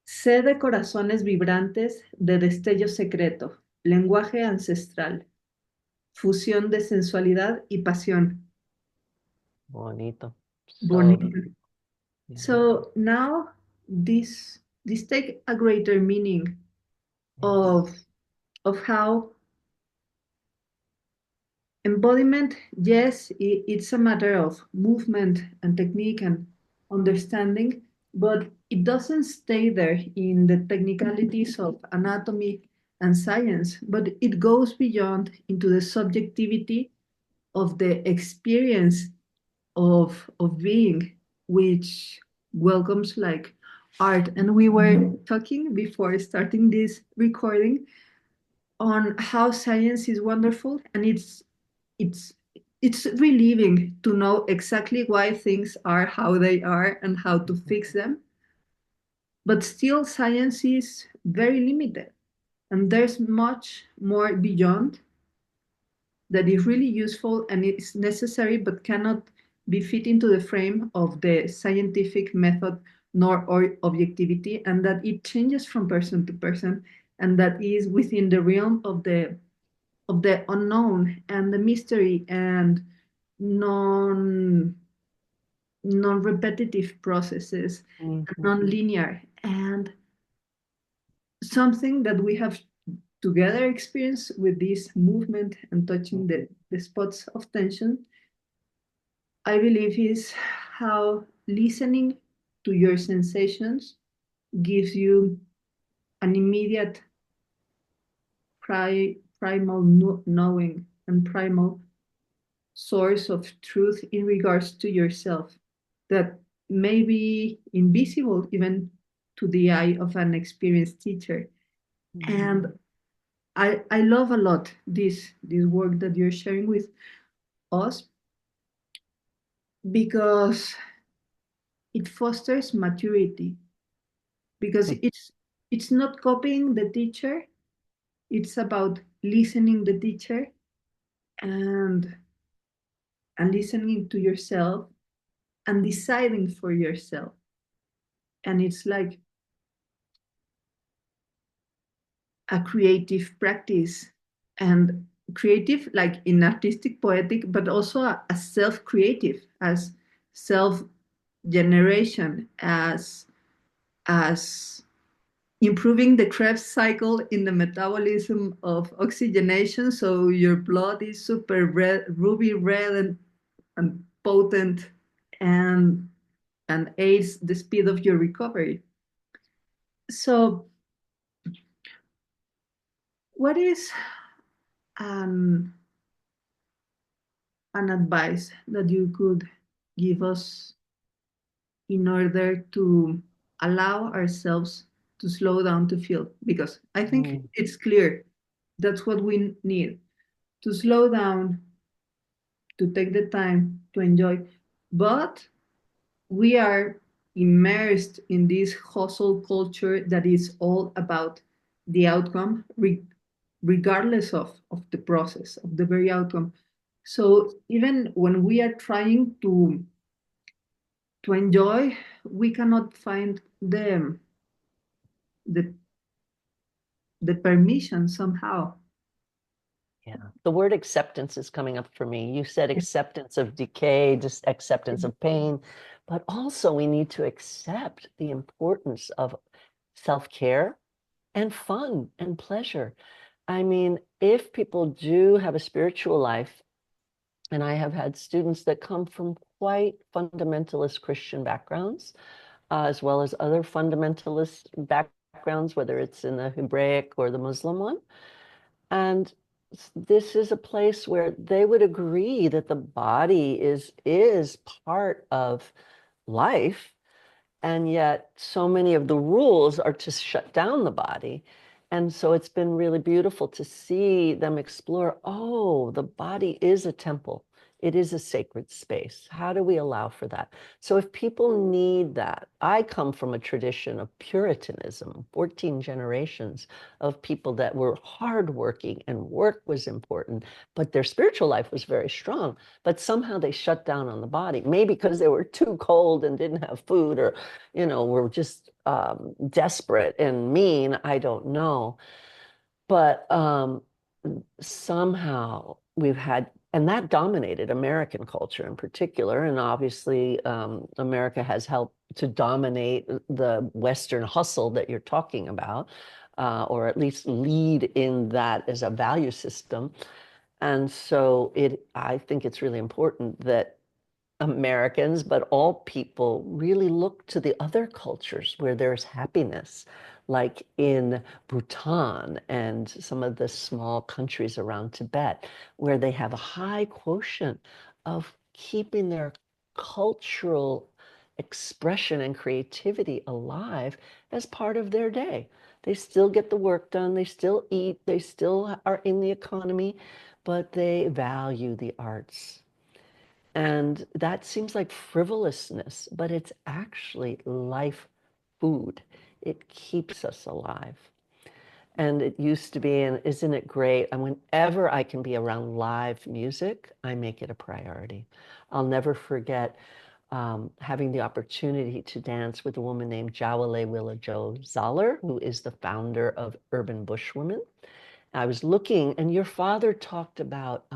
Sé de corazones vibrantes, de destello secreto, lenguaje ancestral, fusión de sensualidad y pasión.
Bonito. So
Bonito.
beautiful. Yeah.
So now this take a greater meaning
Yes.
of how embodiment, yes, it's a matter of movement and technique and understanding, but it doesn't stay there in the technicalities of anatomy and science, but it goes beyond into the subjectivity of the experience of being, which welcomes like art. And we were talking before starting this recording on how science is wonderful, and it's it's relieving to know exactly why things are how they are and how to fix them. But still, science is very limited, and there's much more beyond that is really useful and it's necessary, but cannot be fit into the frame of the scientific method nor or objectivity, and that it changes from person to person, and that is within the realm of the unknown and the mystery and non non-repetitive processes,
Mhm,
non-linear, and something that we have together experienced with this movement and touching the spots of tension, I believe, is how listening to your sensations gives you an immediate primal knowing and primal source of truth in regards to yourself that may be invisible even to the eye of an experienced teacher.
mhm,
And I love a lot this work that you're sharing with us, because it fosters maturity, because
mhm.
it's not copying the teacher, it's about listening the teacher, and listening to yourself and deciding for yourself. and it's like a creative practice, and creative like in artistic poetic, but also a self-creative, as self-generation, as improving the Krebs cycle in the metabolism of oxygenation, so your blood is super red, ruby red, and potent, and aids the speed of your recovery. So what is an advice that you could give us in order to allow ourselves to slow down to feel? Because I think
Mm,
it's clear that's what we need, to slow down, to take the time to enjoy. But we are immersed in this hustle culture that is all about the outcome, regardless of the process, of the very outcome. So even when we are trying to enjoy, we cannot find the the permission somehow.
yeah. The word acceptance is coming up for me. You said acceptance of decay, just acceptance of pain, but also we need to accept the importance of self-care and fun and pleasure. I mean, if people do have a spiritual life, and I have had students that come from quite fundamentalist Christian backgrounds, as well as other fundamentalist backgrounds, whether it's in the Hebraic or the Muslim one. And this is a place where they would agree that the body is part of life, and yet so many of the rules are to shut down the body. And so it's been really beautiful to see them explore, oh, the body is a temple. It is a sacred space. How do we allow for that? So if people need that, I come from a tradition of Puritanism, 14 generations of people that were hardworking and work was important, but their spiritual life was very strong. But somehow they shut down on the body, maybe because they were too cold and didn't have food, or were just desperate and mean. I don't know. But somehow we've had, and that dominated American culture in particular. And obviously, America has helped to dominate the Western hustle that you're talking about, or at least lead in that as a value system. And so I think it's really important that Americans, but all people really look to the other cultures where there's happiness, like in Bhutan and some of the small countries around Tibet, where they have a high quotient of keeping their cultural expression and creativity alive as part of their day. They still get the work done, they still eat, they still are in the economy, but they value the arts. And that seems like frivolousness, but it's actually life food. It keeps us alive. And it used to be, and isn't it great? And whenever I can be around live music, I make it a priority. I'll never forget having the opportunity to dance with a woman named Jawale Willa Jo Zoller, who is the founder of Urban Bushwomen. I was looking, and your father talked about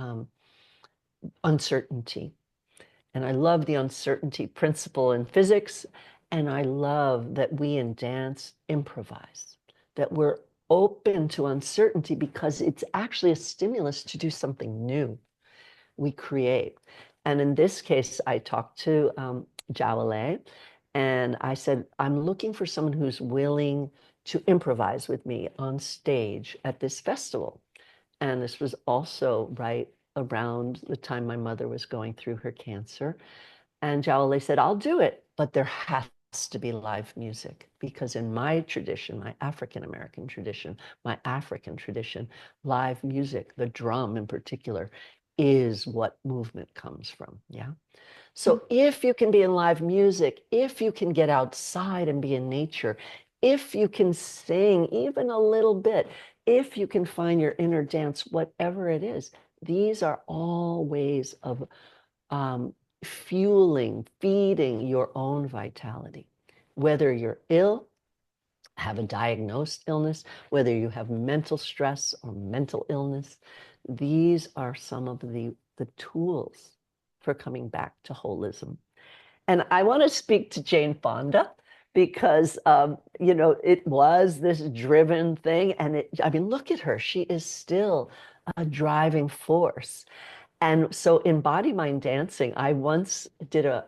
uncertainty. And I love the uncertainty principle in physics. And I love that we in dance improvise, that we're open to uncertainty because it's actually a stimulus to do something new. We create. And in this case, I talked to Jawale, and I said, I'm looking for someone who's willing to improvise with me on stage at this festival. And this was also right around the time my mother was going through her cancer. And Jawale said, I'll do it, but there has to be live music because in my tradition, my African American tradition, my African tradition, live music, the drum in particular, is what movement comes from. Yeah. So if you can be in live music, if you can get outside and be in nature, if you can sing even a little bit, if you can find your inner dance, whatever it is, these are all ways of um, fueling, feeding your own vitality. whether you're ill, have a diagnosed illness, whether you have mental stress or mental illness. These are some of the tools for coming back to holism. And I want to speak to Jane Fonda because, it was this driven thing. And I mean, look at her. She is still a driving force. And so in body mind dancing, I once did it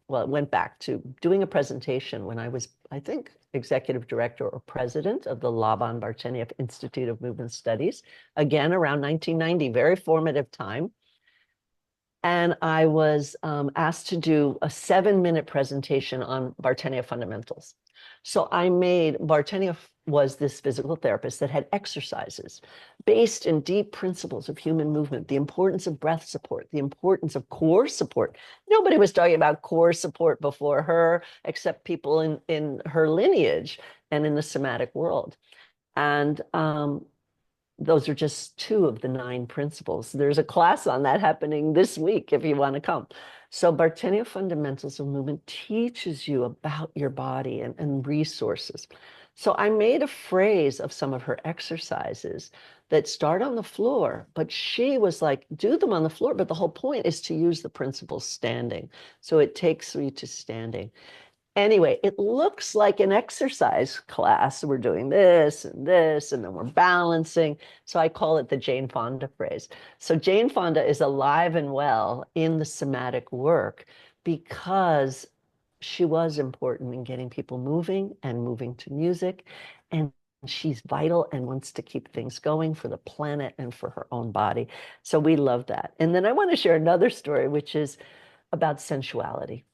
went back to doing a presentation when I was, I think, executive director or president of the Laban Bartenieff Institute of Movement Studies, again around 1990, very formative time. And I was asked to do a 7-minute presentation on Bartenieff fundamentals. So Bartenieff was this physical therapist that had exercises based in deep principles of human movement, the importance of breath support, the importance of core support. Nobody was talking about core support before her, except people in her lineage and in the somatic world. And those are just 2 of the 9 principles. There's a class on that happening this week if you want to come. So Bartenieff Fundamentals of Movement teaches you about your body and resources. So I made a phrase of some of her exercises that start on the floor, but she was like, do them on the floor, but the whole point is to use the principles standing. So it takes you to standing. Anyway, it looks like an exercise class. We're doing this, and then we're balancing. So I call it the Jane Fonda phrase. So Jane Fonda is alive and well in the somatic work because she was important in getting people moving and moving to music. And she's vital and wants to keep things going for the planet and for her own body. So we love that. And then I want to share another story, which is about sensuality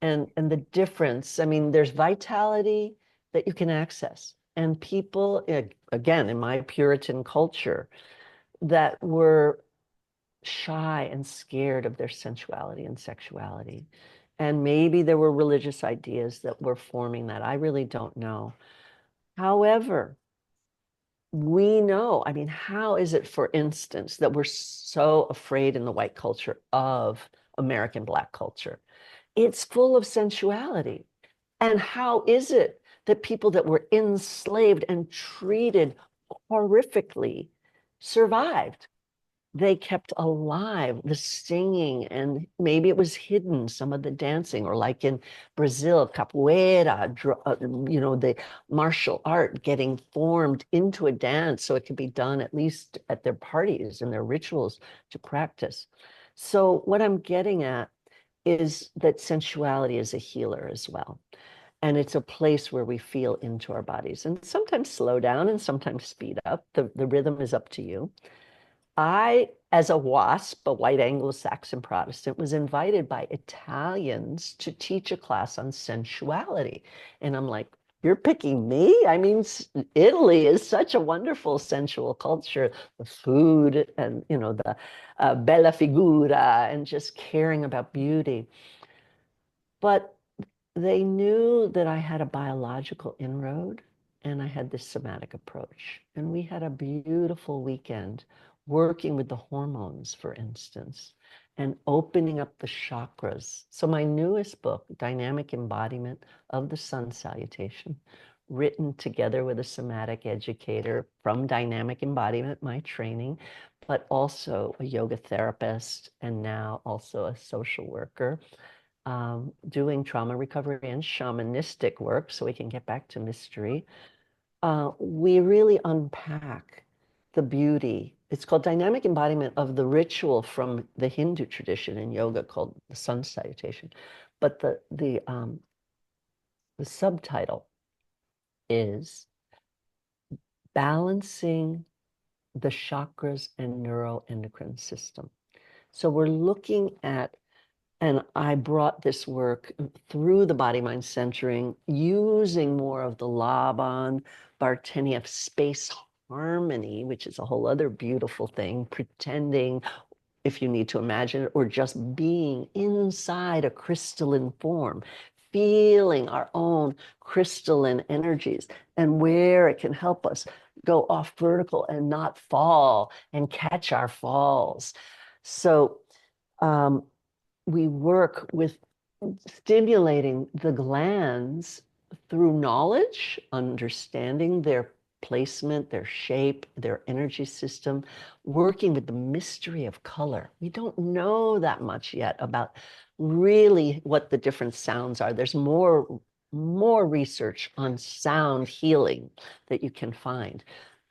and the difference. I mean, there's vitality that you can access. And people, again, in my Puritan culture, that were shy and scared of their sensuality and sexuality. And maybe there were religious ideas that were forming that. I really don't know. However, we know, I mean, how is it, for instance, that we're so afraid in the white culture of American Black culture? It's full of sensuality. And how is it that people that were enslaved and treated horrifically survived? They kept alive the singing, and maybe it was hidden, some of the dancing, or like in Brazil, capoeira, the martial art getting formed into a dance so it could be done at least at their parties and their rituals to practice. So what I'm getting at is that sensuality is a healer as well. And it's a place where we feel into our bodies and sometimes slow down and sometimes speed up. The rhythm is up to you. I, as a WASP, a white Anglo-Saxon Protestant, was invited by Italians to teach a class on sensuality. And I'm like, you're picking me? I mean, Italy is such a wonderful sensual culture, the food and, the bella figura and just caring about beauty. But they knew that I had a biological inroad and I had this somatic approach. And we had a beautiful weekend working with the hormones, for instance, and opening up the chakras. So my newest book, Dynamic Embodiment of the Sun Salutation, written together with a somatic educator from Dynamic Embodiment, my training, but also a yoga therapist and now also a social worker, doing trauma recovery and shamanistic work so we can get back to mystery. We really unpack the beauty. It's called Dynamic Embodiment of the ritual from the Hindu tradition in yoga called the Sun Salutation. But the subtitle is Balancing the Chakras and Neuroendocrine System. So we're looking at, and I brought this work through the body mind centering, using more of the Laban Bartenieff space harmony, which is a whole other beautiful thing, pretending, if you need to imagine it, or just being inside a crystalline form, feeling our own crystalline energies and where it can help us go off vertical and not fall and catch our falls. So, we work with stimulating the glands through knowledge, understanding their placement, their shape, their energy system, working with the mystery of color. We don't know that much yet about really what the different sounds are. There's more research on sound healing that you can find.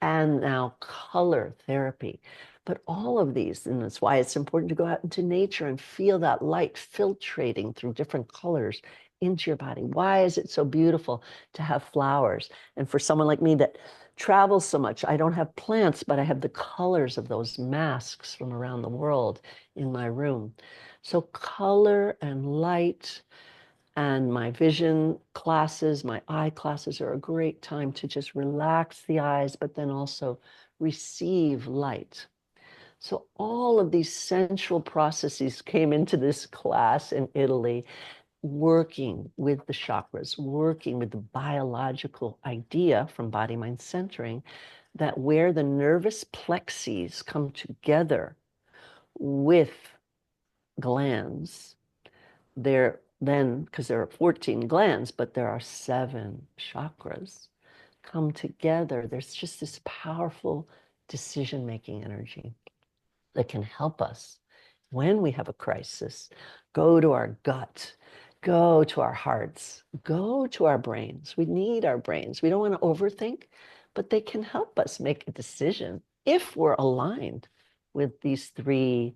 And now color therapy. But all of these, and that's why it's important to go out into nature and feel that light filtrating through different colors into your body. Why is it so beautiful to have flowers? And for someone like me that travels so much, I don't have plants, but I have the colors of those masks from around the world in my room. So color and light and my vision classes, my eye classes are a great time to just relax the eyes, but then also receive light. So all of these sensual processes came into this class in Italy, working with the chakras, working with the biological idea from body mind centering that where the nervous plexes come together with glands, there then, because there are 14 glands, but there are 7 chakras come together. There's just this powerful decision making energy that can help us when we have a crisis go to our gut, go to our hearts, go to our brains. We need our brains. We don't want to overthink, but they can help us make a decision if we're aligned with these 3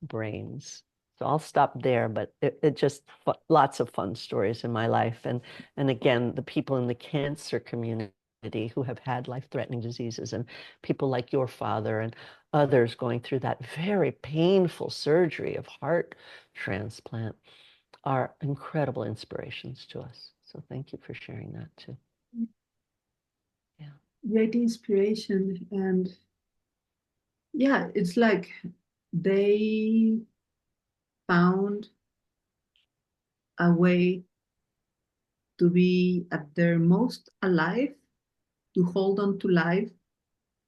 brains. So I'll stop there, but it just lots of fun stories in my life. And again, the people in the cancer community who have had life-threatening diseases, and people like your father and others going through that very painful surgery of heart transplant are incredible inspirations to us. So thank you for sharing that too. Yeah.
Great inspiration. And yeah, it's like they found a way to be at their most alive, to hold on to life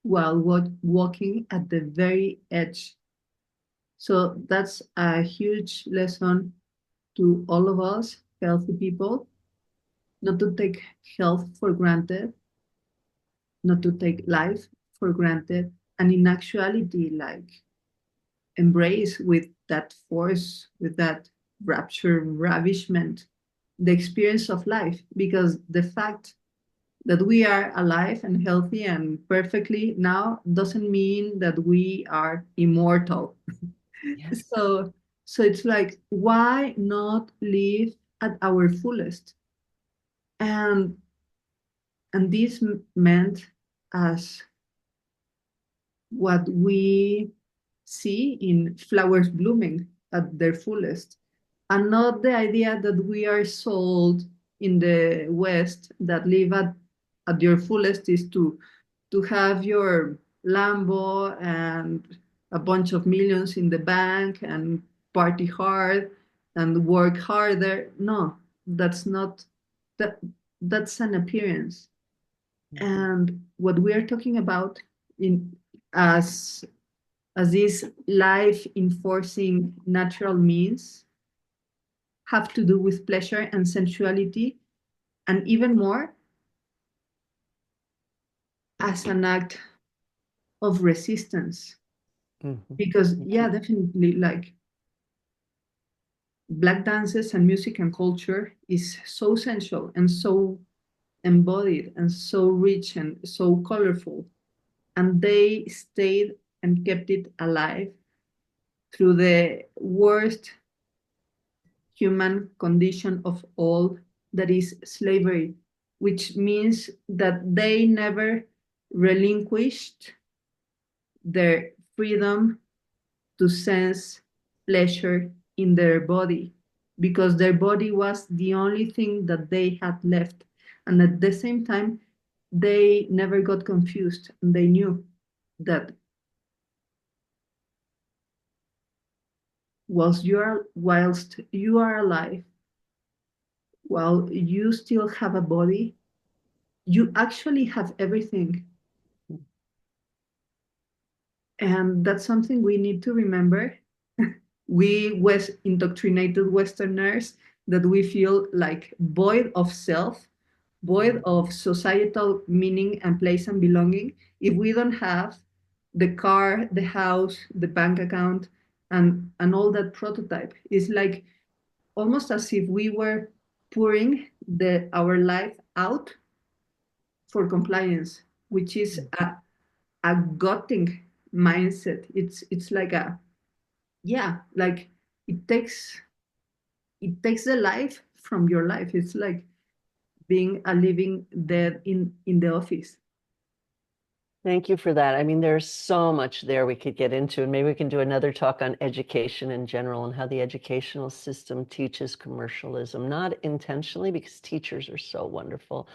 while walking at the very edge. So that's a huge lesson to all of us, healthy people, not to take health for granted, not to take life for granted, and in actuality, like embrace with that force, with that rapture, ravishment, the experience of life, because the fact that we are alive and healthy and perfectly now doesn't mean that we are immortal.
Yes.
So so it's like, why not live at our fullest? And this meant as what we see in flowers blooming at their fullest, and not the idea that we are sold in the West that live at your fullest is to have your Lambo and a bunch of millions in the bank and party hard and work harder. No, that's not that. That's an appearance.
Mhm.
And what we are talking about in as these life enforcing natural means have to do with pleasure and sensuality, and even more as an act of resistance.
Mhm.
Because
Yeah.
yeah, definitely, like black dances and music and culture is so sensual and so embodied and so rich and so colorful, and they stayed and kept it alive through the worst human condition of all, that is slavery, which means that they never relinquished their freedom to sense pleasure in their body, because their body was the only thing that they had left. And at the same time, they never got confused, and they knew that whilst you are alive, while you still have a body, you actually have everything. And that's something we need to remember. We West indoctrinated Westerners, that we feel like void of self void of societal meaning and place and belonging if we don't have the car, the house, the bank account, and all that prototype. It's like almost as if we were pouring our life out for compliance, which is a gutting mindset. It's like a yeah, like it takes it takes the life from your life. It's like being a living dead in the office.
Thank you for that. I mean, there's so much there we could get into, and maybe we can do another talk on education in general and how the educational system teaches commercialism, not intentionally because teachers are so wonderful,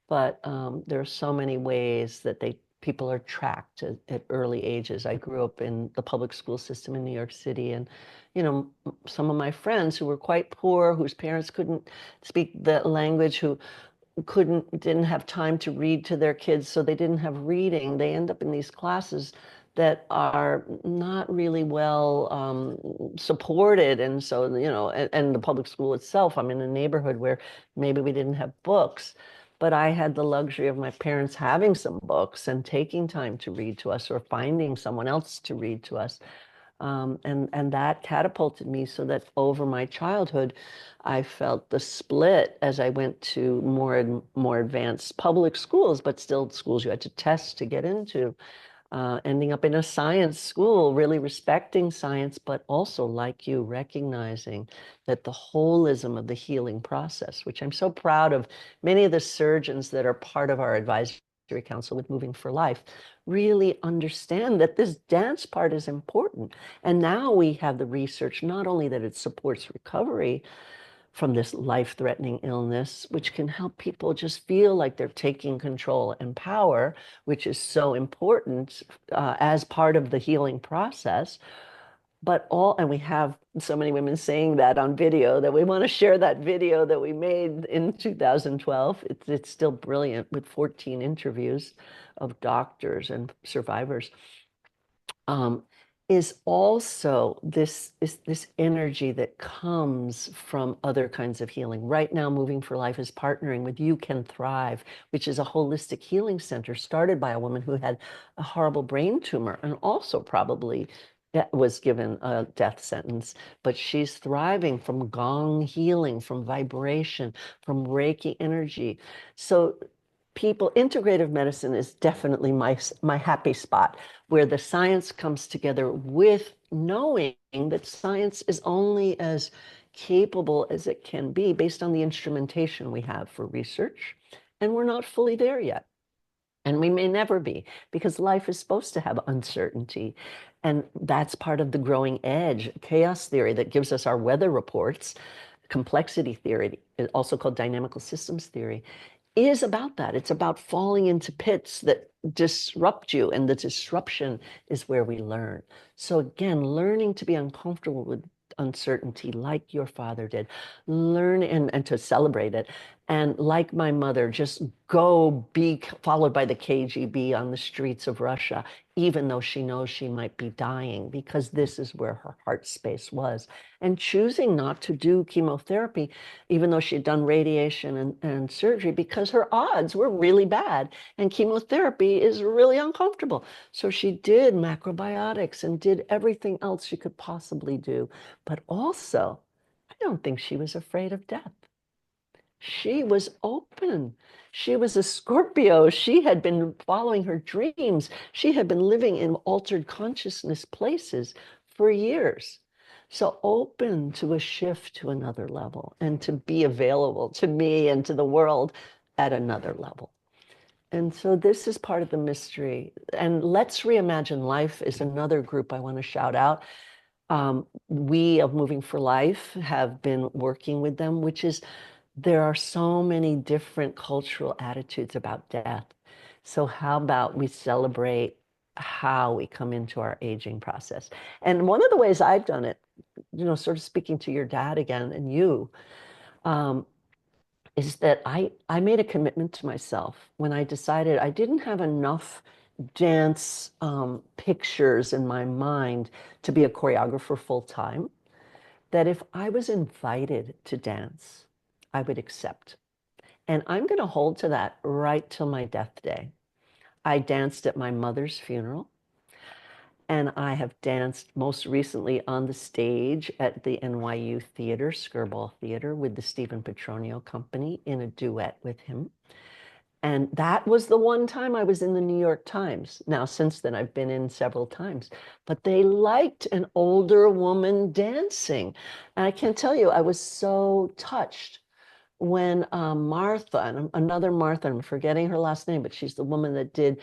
but there are so many ways that people are tracked at early ages. I grew up in the public school system in New York City, and some of my friends who were quite poor, whose parents couldn't speak the language, who didn't have time to read to their kids, so they didn't have reading. They end up in these classes that are not really well supported. And so, and the public school itself, I'm in a neighborhood where maybe we didn't have books, but I had the luxury of my parents having some books and taking time to read to us or finding someone else to read to us. And that catapulted me so that over my childhood, I felt the split as I went to more and more advanced public schools, but still schools you had to test to get into. Ending up in a science school, really respecting science, but also, like you, recognizing that the holism of the healing process, which I'm so proud of, many of the surgeons that are part of our advisory council with Moving for Life really understand that this dance part is important. And now we have the research, not only that it supports recovery from this life-threatening illness, which can help people just feel like they're taking control and power, which is so important as part of the healing process. And we have so many women saying that on video that we want to share that video that we made in 2012. It's still brilliant with 14 interviews of doctors and survivors. Um, is also this energy that comes from other kinds of healing. Right now, Moving for Life is partnering with You Can Thrive, which is a holistic healing center started by a woman who had a horrible brain tumor and also probably was given a death sentence, but she's thriving from gong healing, from vibration, from Reiki energy. So integrative medicine is definitely my happy spot, where the science comes together with knowing that science is only as capable as it can be based on the instrumentation we have for research. And we're not fully there yet. And we may never be, because life is supposed to have uncertainty. And that's part of the growing edge, chaos theory that gives us our weather reports, complexity theory, also called dynamical systems theory, is about that. It's about falling into pits that disrupt you, and the disruption is where we learn. So again, learning to be uncomfortable with uncertainty like your father did, learn and to celebrate it. And like my mother, just go be followed by the KGB on the streets of Russia, even though she knows she might be dying, because this is where her heart space was. And choosing not to do chemotherapy, even though she'd done radiation and surgery, because her odds were really bad. And chemotherapy is really uncomfortable. So she did macrobiotics and did everything else she could possibly do. But also, I don't think she was afraid of death. She was open. She was a Scorpio. She had been following her dreams. She had been living in altered consciousness places for years. So open to a shift to another level and to be available to me and to the world at another level. And so this is part of the mystery. And Let's Reimagine Life is another group I want to shout out. We of Moving for Life have been working with them, which is there are so many different cultural attitudes about death. So how about we celebrate how we come into our aging process? And one of the ways I've done it, sort of speaking to your dad again and you, um, is that I made a commitment to myself when I decided I didn't have enough dance pictures in my mind to be a choreographer full time, that if I was invited to dance, I would accept. And I'm going to hold to that right till my death day. I danced at my mother's funeral, and I have danced most recently on the stage at the NYU Theater, Skirball Theater, with the Stephen Petronio Company in a duet with him. And that was the one time I was in the New York Times. Now, since then, I've been in several times, but they liked an older woman dancing. And I can't tell you, I was so touched when Martha, and another Martha, I'm forgetting her last name, but she's the woman that did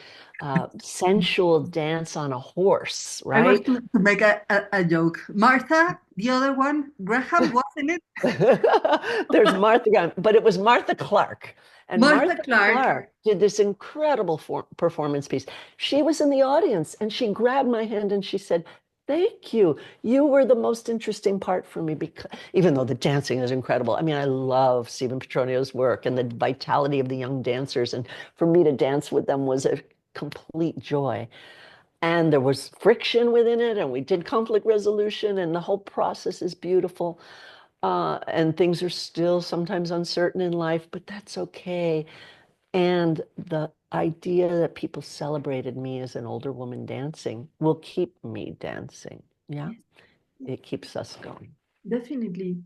sensual dance on a horse,
I was
right?
to make a joke. Martha, the other one, Graham, wasn't it?
There's Martha, but it was Martha Clark. And
Martha
Martha
Clark.
Clark did this incredible performance piece. She was in the audience and she grabbed my hand and she said, "Thank you. You were the most interesting part for me because even though the dancing is incredible. I mean, I love Stephen Petronio's work and the vitality of the young dancers. And for me to dance with them was a complete joy. And there was friction within it, and we did conflict resolution, and the whole process is beautiful. And things are still sometimes uncertain in life, but that's okay. And the idea that people celebrated me as an older woman dancing will keep me dancing. Yeah,
Yes,
it keeps us going.
definitely.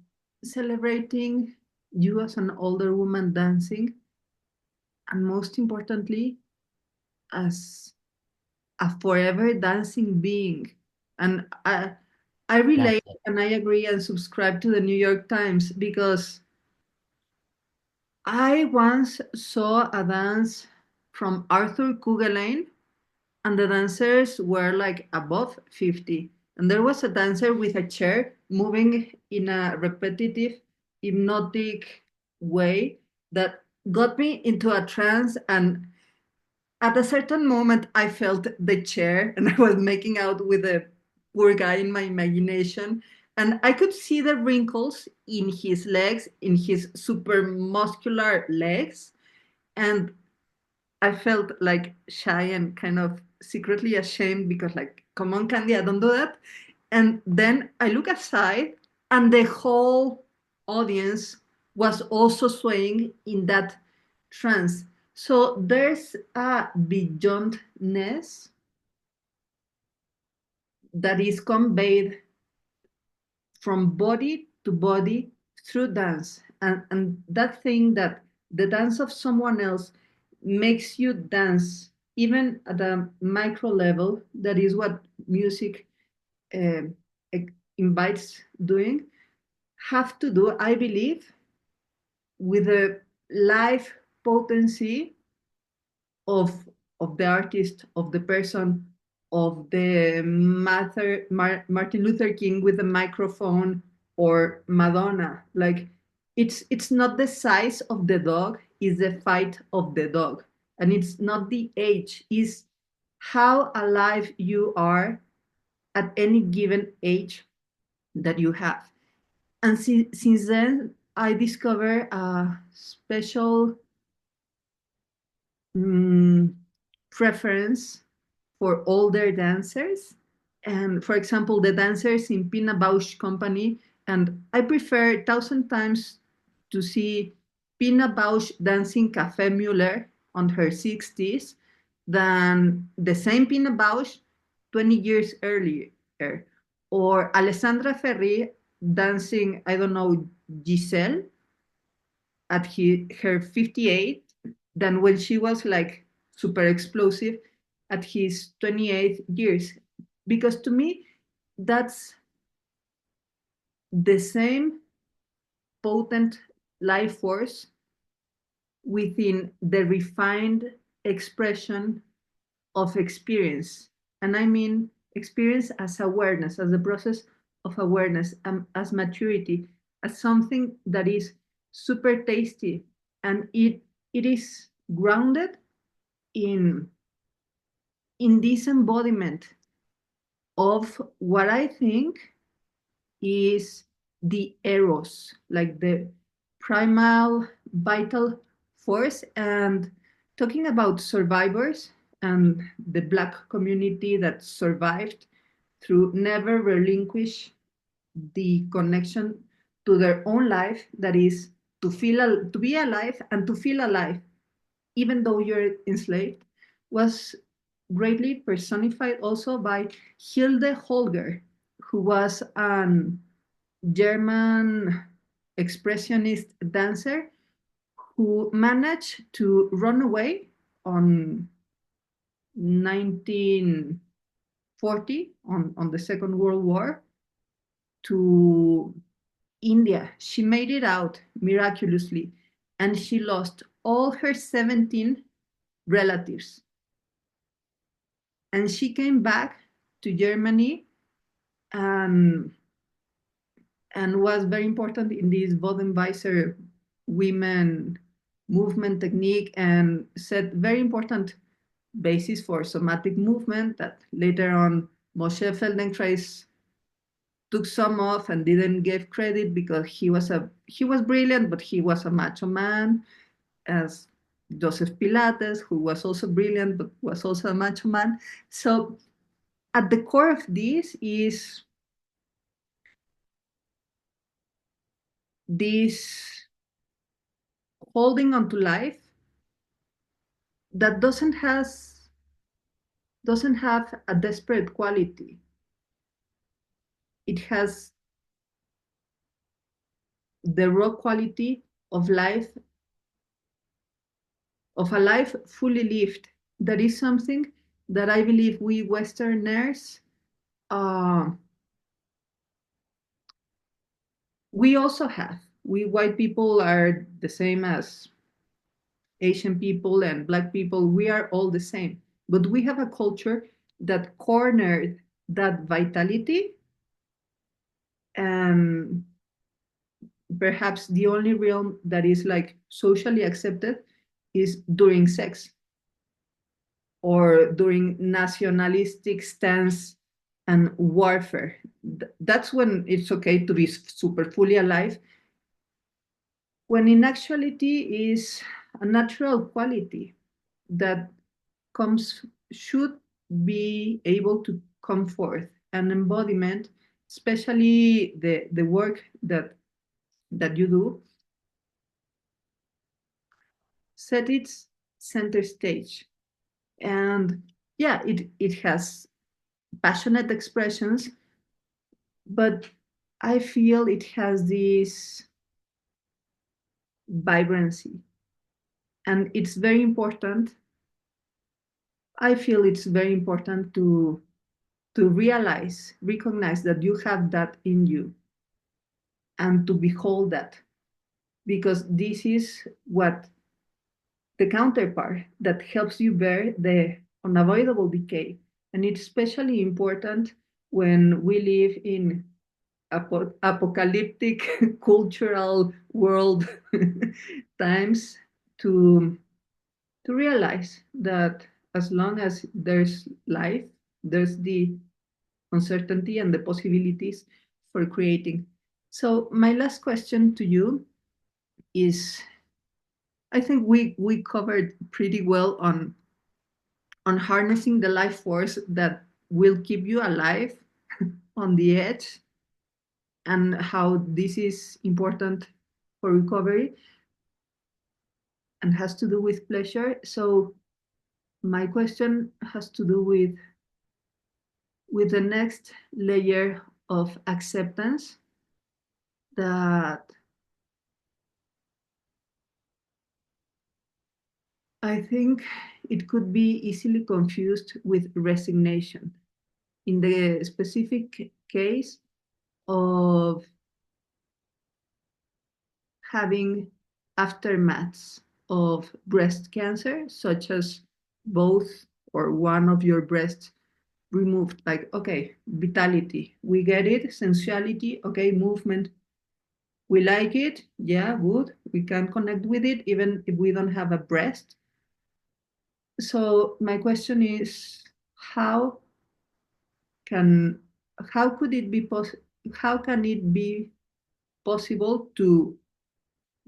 Celebrating you as an older woman dancing, and most importantly, as a forever dancing being. And I
That's
relate
it.
and I agree and subscribe to the New York Times because I once saw a dance from Arthur Kugelain, and the dancers were like above 50. And there was a dancer with a chair moving in a repetitive, hypnotic way that got me into a trance. And at a certain moment, I felt the chair and I was making out with a poor guy in my imagination. And I could see the wrinkles in his legs, in his super muscular legs. And I felt like shy and kind of secretly ashamed because, like, come on, Candia, don't do that. And then I look aside, and the whole audience was also swaying in that trance. So there's a beyondness that is conveyed from body to body through dance. And that thing that the dance of someone else makes you dance, even at a micro level, that is what music uh, invites doing, have to do, I believe, with the life potency of of the artist, of the person, of the Martin Luther King with the microphone, or Madonna. Like, it's not the size of the dog, it's the fight of the dog, and it's not the age, is how alive you are at any given age that you have. And since then, I discovered a special mm, preference for older dancers. And for example, the dancers in Pina Bausch Company, and I prefer 1,000 times to see Pina Bausch dancing Café Muller on her 60s than the same Pina Bausch 20 years earlier, or Alessandra Ferri dancing, I don't know, Giselle at her 58 than when she was like super explosive at his 28 years. Because to me, that's the same potent life force within the refined expression of experience. And I mean experience as awareness, as the process of awareness, as maturity, as something that is super tasty. And it is grounded in this embodiment of what I think is the eros, like the primal vital force. And talking about survivors and the Black community that survived through never relinquish the connection to their own life, that is to be alive and to feel alive, even though you're enslaved, was greatly personified also by Hilde Holger, who was an German expressionist dancer who managed to run away on 1940 on the Second World War to India. She made it out miraculously, and she lost all her 17 relatives. And she came back to Germany and, and was very important in this Bodenweiser women movement technique and set very important basis for somatic movement that later on Moshe Feldenkrais took some off and didn't give credit because he was brilliant, but he was a macho man, as Joseph Pilates, who was also brilliant but was also a macho man. So at the core of this is this holding on to life that doesn't have a desperate quality. It has the raw quality of life, of a life fully lived. That is something that I believe we Westerners, uh, we also have. We white people are the same as Asian people and Black people. We are all the same. But we have a culture that cornered that vitality, and perhaps the only realm that is like socially accepted is during sex or during nationalistic stance and warfare. That's when it's okay to be super fully alive, when in actuality is a natural quality that comes should be able to come forth. An embodiment, especially the work that you do, set its center stage. And yeah, it has passionate expressions, but I feel it has this vibrancy. And it's very important. I feel it's very important to recognize that you have that in you and to behold that, because this is what the counterpart that helps you bear the unavoidable decay. And it's especially important when we live in apocalyptic cultural world times to realize that as long as there's life, there's the uncertainty and the possibilities for creating. So my last question to you is, I think we covered pretty well on harnessing the life force that will keep you alive on the edge, and how this is important for recovery and has to do with pleasure. So my question has to do with the next layer of acceptance that I think it could be easily confused with resignation. In the specific case of having aftermaths of breast cancer, such as both or one of your breasts removed, like, okay, vitality, we get it, sensuality, okay, movement, we like it, yeah, good, we can connect with it, even if we don't have a breast. So my question is, how can how could it be how can it be possible to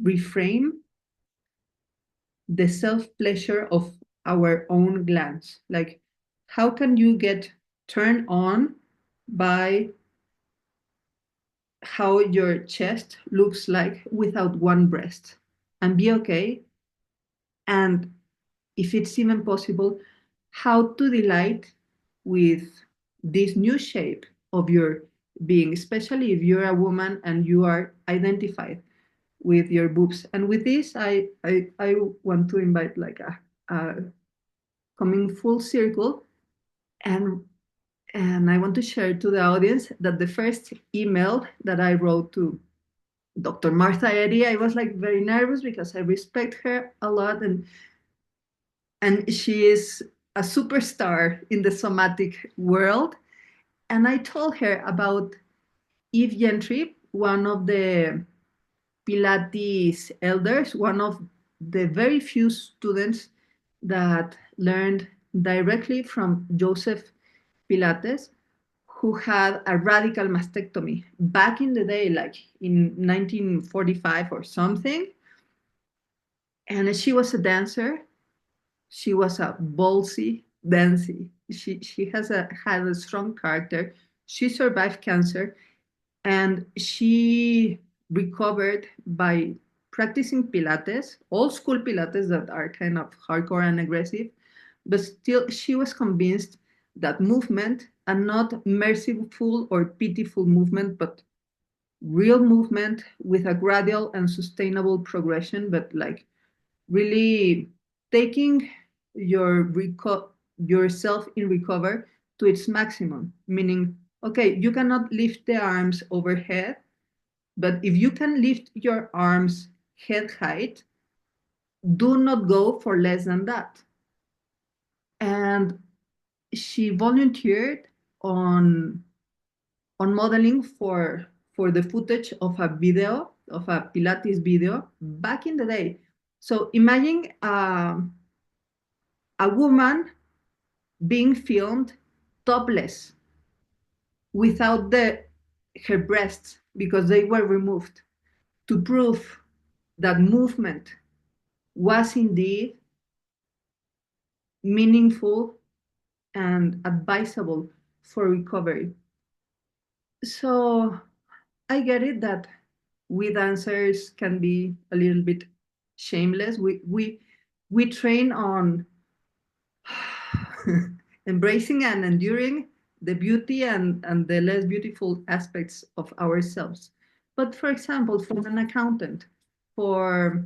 reframe the self-pleasure of our own glands? Like, how can you get turned on by how your chest looks like without one breast, and be okay. And if it's even possible, how to delight with this new shape of your being, especially if you're a woman and you are identified with your boobs. And with this, I want to invite like a coming full circle, and I want to share to the audience that the first email that I wrote to Dr. Martha Eddy, I was like very nervous because I respect her a lot, and she is a superstar in the somatic world. And I told her about Eve Gentry, one of the Pilates elders, one of the very few students that learned directly from Joseph Pilates, who had a radical mastectomy back in the day, like in 1945 or something. And she was a dancer. She was a ballsy dancy. She had a strong character. She survived cancer, and she recovered by practicing Pilates, old school Pilates that are kind of hardcore and aggressive, but still she was convinced that movement, and not merciful or pitiful movement, but real movement with a gradual and sustainable progression, but like really taking your yourself in recover to its maximum, meaning, okay, you cannot lift the arms overhead, but if you can lift your arms head height, do not go for less than that. And she volunteered on modeling for the footage of a video, of a Pilates video back in the day. So imagine a woman being filmed topless without her breasts because they were removed, to prove that movement was indeed meaningful and advisable for recovery. So I get it that we dancers can be a little bit shameless. We train on embracing and enduring the beauty and the less beautiful aspects of ourselves. But for example, for an accountant, for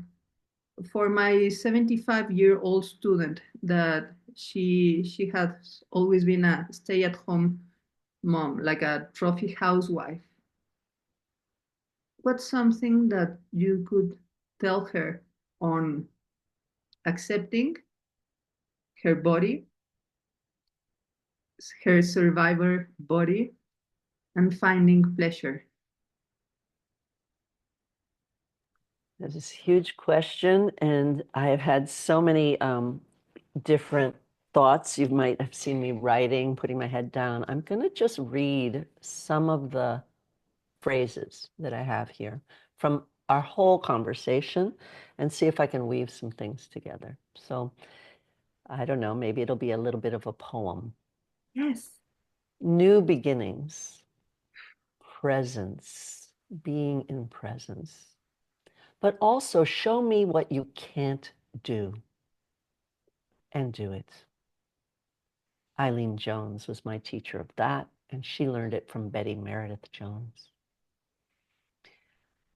my 75-year-old student, that she has always been a stay-at-home mom, like a trophy housewife, what's something that you could tell her on accepting her body, her survivor body, and finding pleasure?
That is a huge question, and I have had so many different thoughts. You might have seen me writing, putting my head down. I'm going to just read some of the phrases that I have here from our whole conversation and see if I can weave some things together. So I don't know, maybe it'll be a little bit of a poem.
Yes.
New beginnings, presence, being in presence, but also show me what you can't do and do it. Eileen Jones was my teacher of that, and she learned it from Betty Meredith Jones.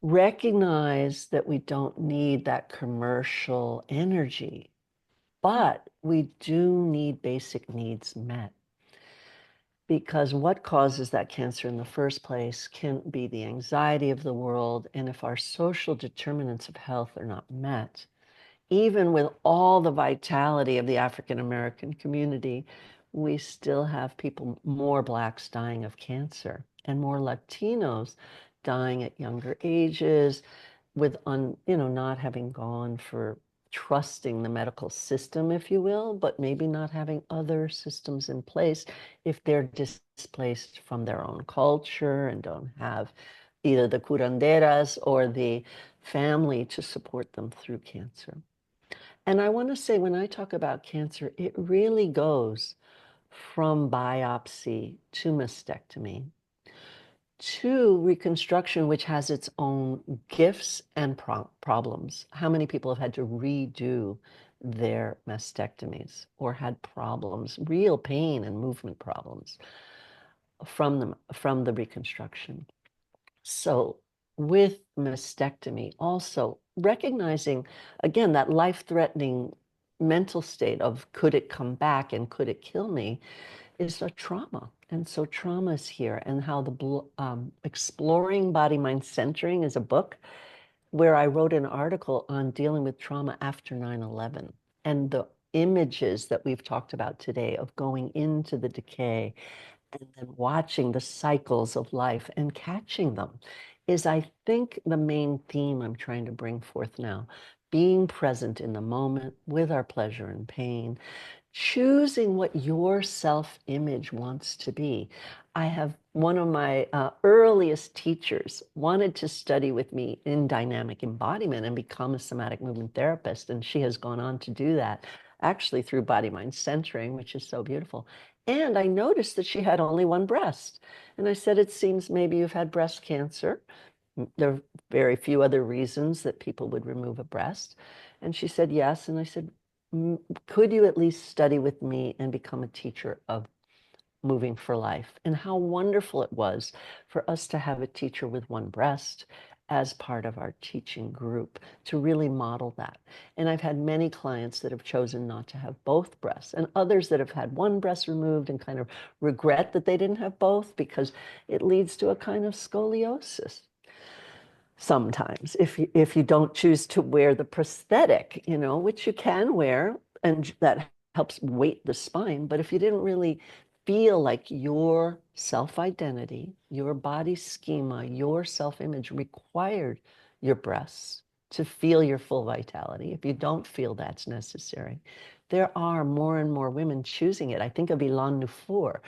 Recognize that we don't need that commercial energy, but we do need basic needs met. Because what causes that cancer in the first place can be the anxiety of the world. And if our social determinants of health are not met, even with all the vitality of the African American community, we still have people, more Blacks dying of cancer and more Latinos dying at younger ages with, not having gone for trusting the medical system, if you will, but maybe not having other systems in place if they're displaced from their own culture and don't have either the curanderas or the family to support them through cancer. And I want to say, when I talk about cancer, it really goes from biopsy to mastectomy. to reconstruction, which has its own gifts and problems. How many people have had to redo their mastectomies or had problems, real pain and movement problems from the reconstruction? So with mastectomy, also recognizing again that life-threatening mental state of could it come back and could it kill me is a trauma. And so trauma is here, and how Exploring Body Mind Centering is a book where I wrote an article on dealing with trauma after 9/11 and the images that we've talked about today of going into the decay and then watching the cycles of life and catching them is, I think, the main theme I'm trying to bring forth now. Being present in the moment with our pleasure and pain, choosing what your self-image wants to be. I have one of my earliest teachers wanted to study with me in dynamic embodiment and become a somatic movement therapist. And she has gone on to do that actually through body mind centering, which is so beautiful. And I noticed that she had only one breast. And I said, it seems maybe you've had breast cancer. There are very few other reasons that people would remove a breast. And she said, yes. And I said, could you at least study with me and become a teacher of moving for life? And how wonderful it was for us to have a teacher with one breast as part of our teaching group to really model that. And I've had many clients that have chosen not to have both breasts, and others that have had one breast removed and kind of regret that they didn't have both because it leads to a kind of scoliosis sometimes if you don't choose to wear the prosthetic, which you can wear, and that helps weight the spine. But if you didn't really feel like your self-identity, your body schema, your self-image required your breasts to feel your full vitality, if you don't feel that's necessary, there are more and more women choosing it. I think of Ilan Nufour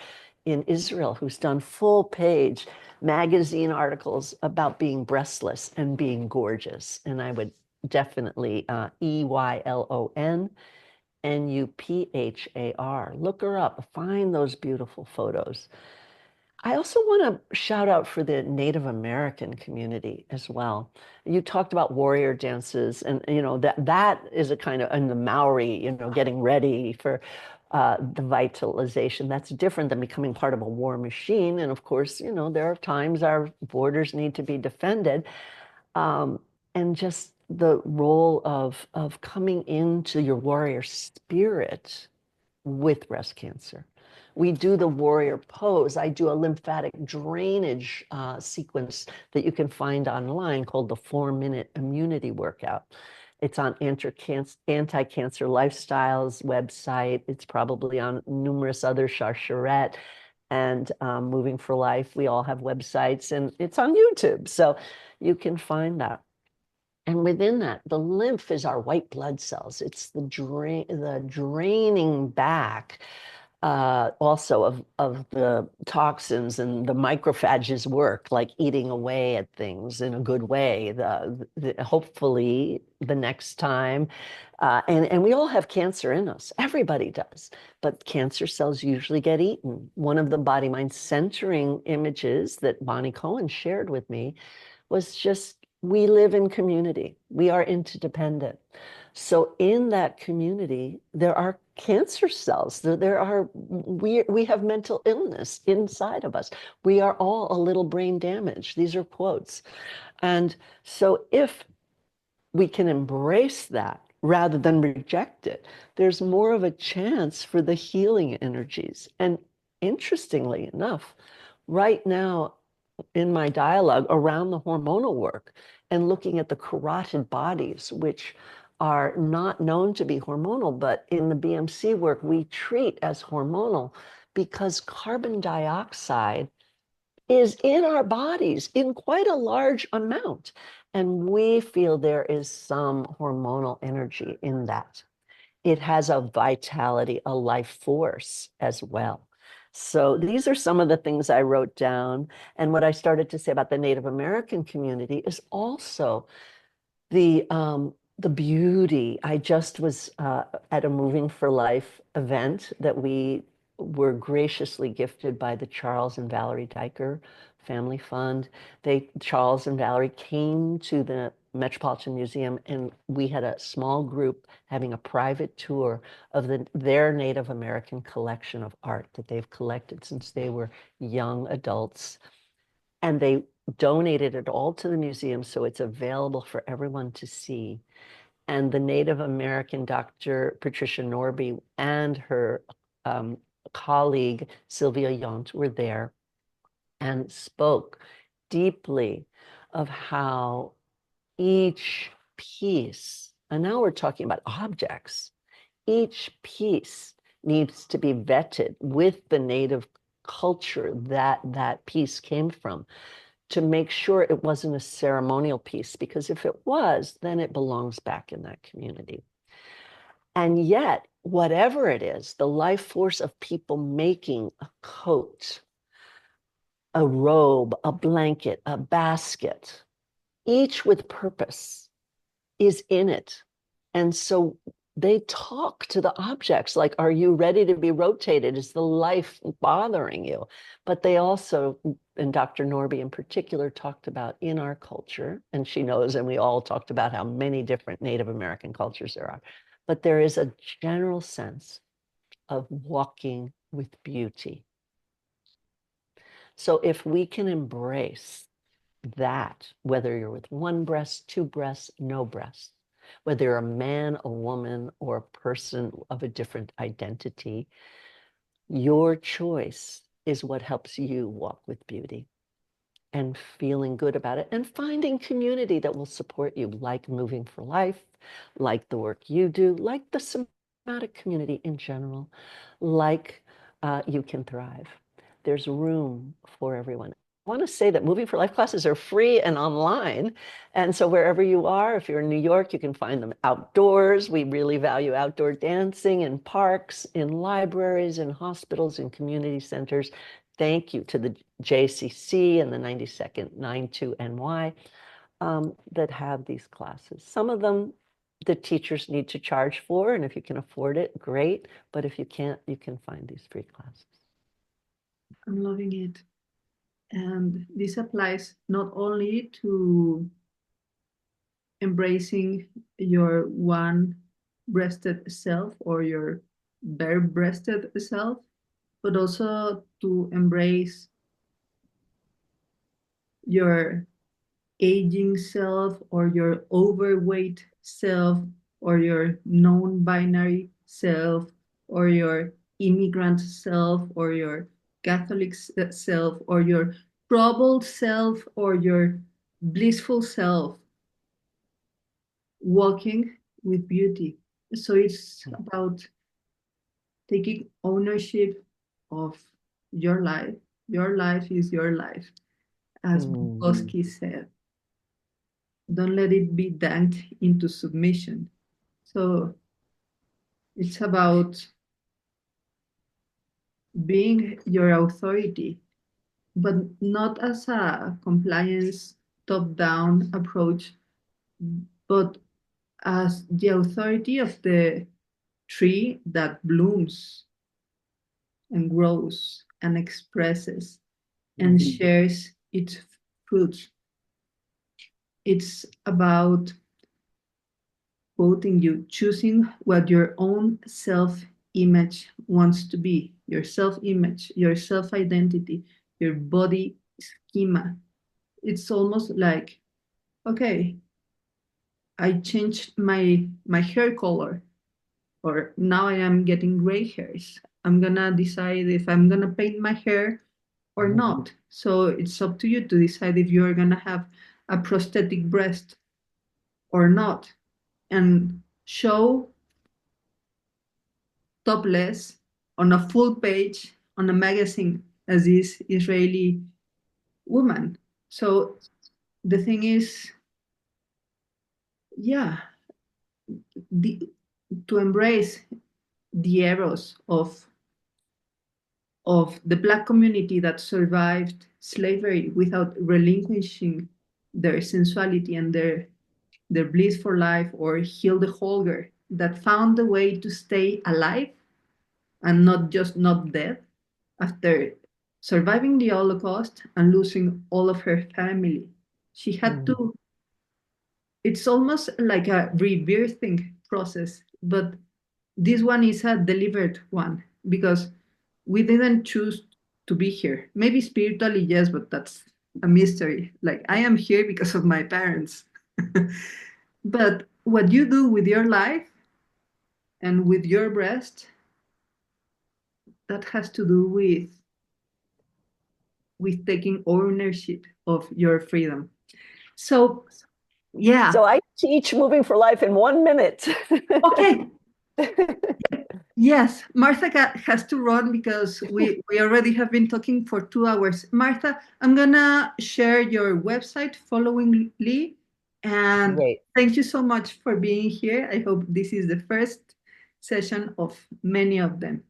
in Israel, who's done full page magazine articles about being breastless and being gorgeous. And I would definitely EYLON NUPHAR. Look her up, find those beautiful photos. I also want to shout out for the Native American community as well. You talked about warrior dances, and that is a kind of, and the Maori, getting ready for the vitalization. That's different than becoming part of a war machine. And of course, there are times our borders need to be defended, um, and just the role of coming into your warrior spirit with breast cancer. We do the warrior pose. I do a lymphatic drainage sequence that you can find online called the 4-minute immunity workout. It's on Anti-Cancer Lifestyles website. It's probably on numerous other Charcheret and Moving for Life. We all have websites, and it's on YouTube. So you can find that. And within that, the lymph is our white blood cells. It's the draining back also of the toxins and the macrophages work, like eating away at things in a good way. Hopefully the next time, and we all have cancer in us. Everybody does, but cancer cells usually get eaten. One of the body mind centering images that Bonnie Cohen shared with me was just, we live in community. We are interdependent. So in that community, there are cancer cells. We have mental illness inside of us. We are all a little brain damaged. These are quotes. And so if we can embrace that rather than reject it, there's more of a chance for the healing energies. And interestingly enough, right now, in my dialogue around the hormonal work and looking at the carotid bodies, which are not known to be hormonal, but in the BMC work, we treat as hormonal because carbon dioxide is in our bodies in quite a large amount. And we feel there is some hormonal energy in that. It has a vitality, a life force as well. So these are some of the things I wrote down. And what I started to say about the Native American community is also the beauty. I just was at a Moving for Life event that we were graciously gifted by the Charles and Valerie Diker family fund. Charles and Valerie came to the Metropolitan Museum, and we had a small group having a private tour of their Native American collection of art that they've collected since they were young adults. And they donated it all to the museum, so it's available for everyone to see. And the Native American Dr. Patricia Norby and her um, colleague Sylvia Yount were there and spoke deeply of how each piece, and now we're talking about objects, each piece needs to be vetted with the native culture that that piece came from to make sure it wasn't a ceremonial piece, because if it was, then it belongs back in that community. And yet, whatever it is, the life force of people making a coat, a robe, a blanket, a basket, each with purpose, is in it. And so they talk to the objects like, are you ready to be rotated? Is the life bothering you? But they also, and Dr. Norby in particular, talked about in our culture, and she knows, and we all talked about how many different Native American cultures there are, but there is a general sense of walking with beauty. So if we can embrace that, whether you're with one breast, two breasts, no breasts, whether you're a man, a woman, or a person of a different identity, your choice is what helps you walk with beauty and feeling good about it and finding community that will support you, like Moving for Life, like the work you do, like the somatic community in general, like You Can Thrive. There's room for everyone. I want to say that Moving for Life classes are free and online. And so wherever you are, if you're in New York, you can find them outdoors. We really value outdoor dancing in parks, in libraries, in hospitals, in community centers. Thank you to the JCC and the 92nd 92NY that have these classes. Some of them the teachers need to charge for, and if you can afford it, great. But if you can't, you can find these free classes.
I'm loving it. And this applies not only to embracing your one breasted self or your bare breasted self, but also to embrace your aging self or your overweight self or your non-binary self or your immigrant self or your Catholic self or your troubled self or your blissful self, walking with beauty. So it's about taking ownership of your life. Your life is your life, as Bukowski said. Don't let it be danked into submission. So it's about being your authority, but not as a compliance top-down approach, but as the authority of the tree that blooms and grows and expresses and shares its fruits. It's about, quoting you, choosing what your own self-image wants to be, your self-image, your self-identity, your body schema. It's almost like, okay, I changed my hair color, or now I am getting gray hairs. I'm gonna decide if I'm gonna paint my hair or not. So it's up to you to decide if you're gonna have a prosthetic breast or not, and show topless on a full page on a magazine as this Israeli woman. So the thing is, yeah, the, to embrace the errors of the Black community that survived slavery without relinquishing their sensuality and their bliss for life, or Hilde Holger that found a way to stay alive and not just not dead after surviving the Holocaust and losing all of her family. She had
Mm.
to, it's almost like a rebirthing process, but this one is a delivered one because we didn't choose to be here. Maybe spiritually, yes, but that's a mystery. Like I am here because of my parents. But what you do with your life and with your breast, that has to do with taking ownership of your freedom. So yeah,
So I teach moving for life in 1 minute.
okay. Yes, Martha has to run because we already have been talking for 2 hours. Martha, I'm gonna share your website following Lee, and
Great.
thank you so much for being here. I hope this is the first session of many of them.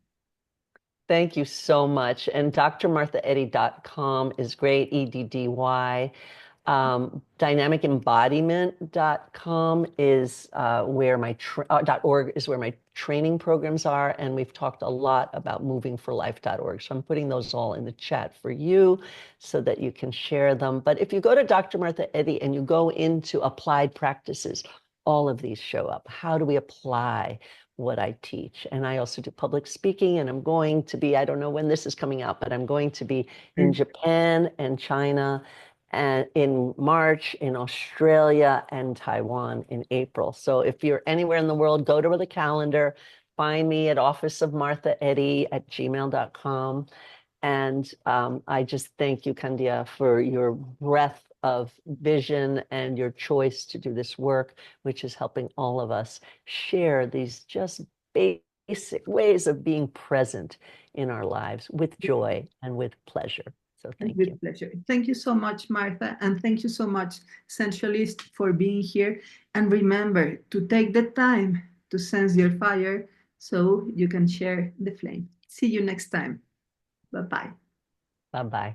Thank you so much. And drmarthaeddy.com is great, EDDY. Dynamicembodiment.com is where my .org is where my training programs are, and we've talked a lot about movingforlife.org. So I'm putting those all in the chat for you so that you can share them. But if you go to Dr. Martha Eddy and you go into applied practices, all of these show up. How do we apply what I teach? And I also do public speaking, and I'm going to be, I don't know when this is coming out, but I'm going to be in Japan and China and in March, in Australia and Taiwan in April. So if you're anywhere in the world, go to the calendar, find me at officeofmarthaeddy@gmail.com. And I just thank you, Candia, for your breadth of vision and your choice to do this work, which is helping all of us share these just basic ways of being present in our lives with joy and with pleasure. So thank you.
With pleasure. Thank you so much, Martha, and thank you so much, Sensualist, for being here. And remember to take the time to sense your fire so you can share the flame. See you next time. Bye bye.
Bye bye.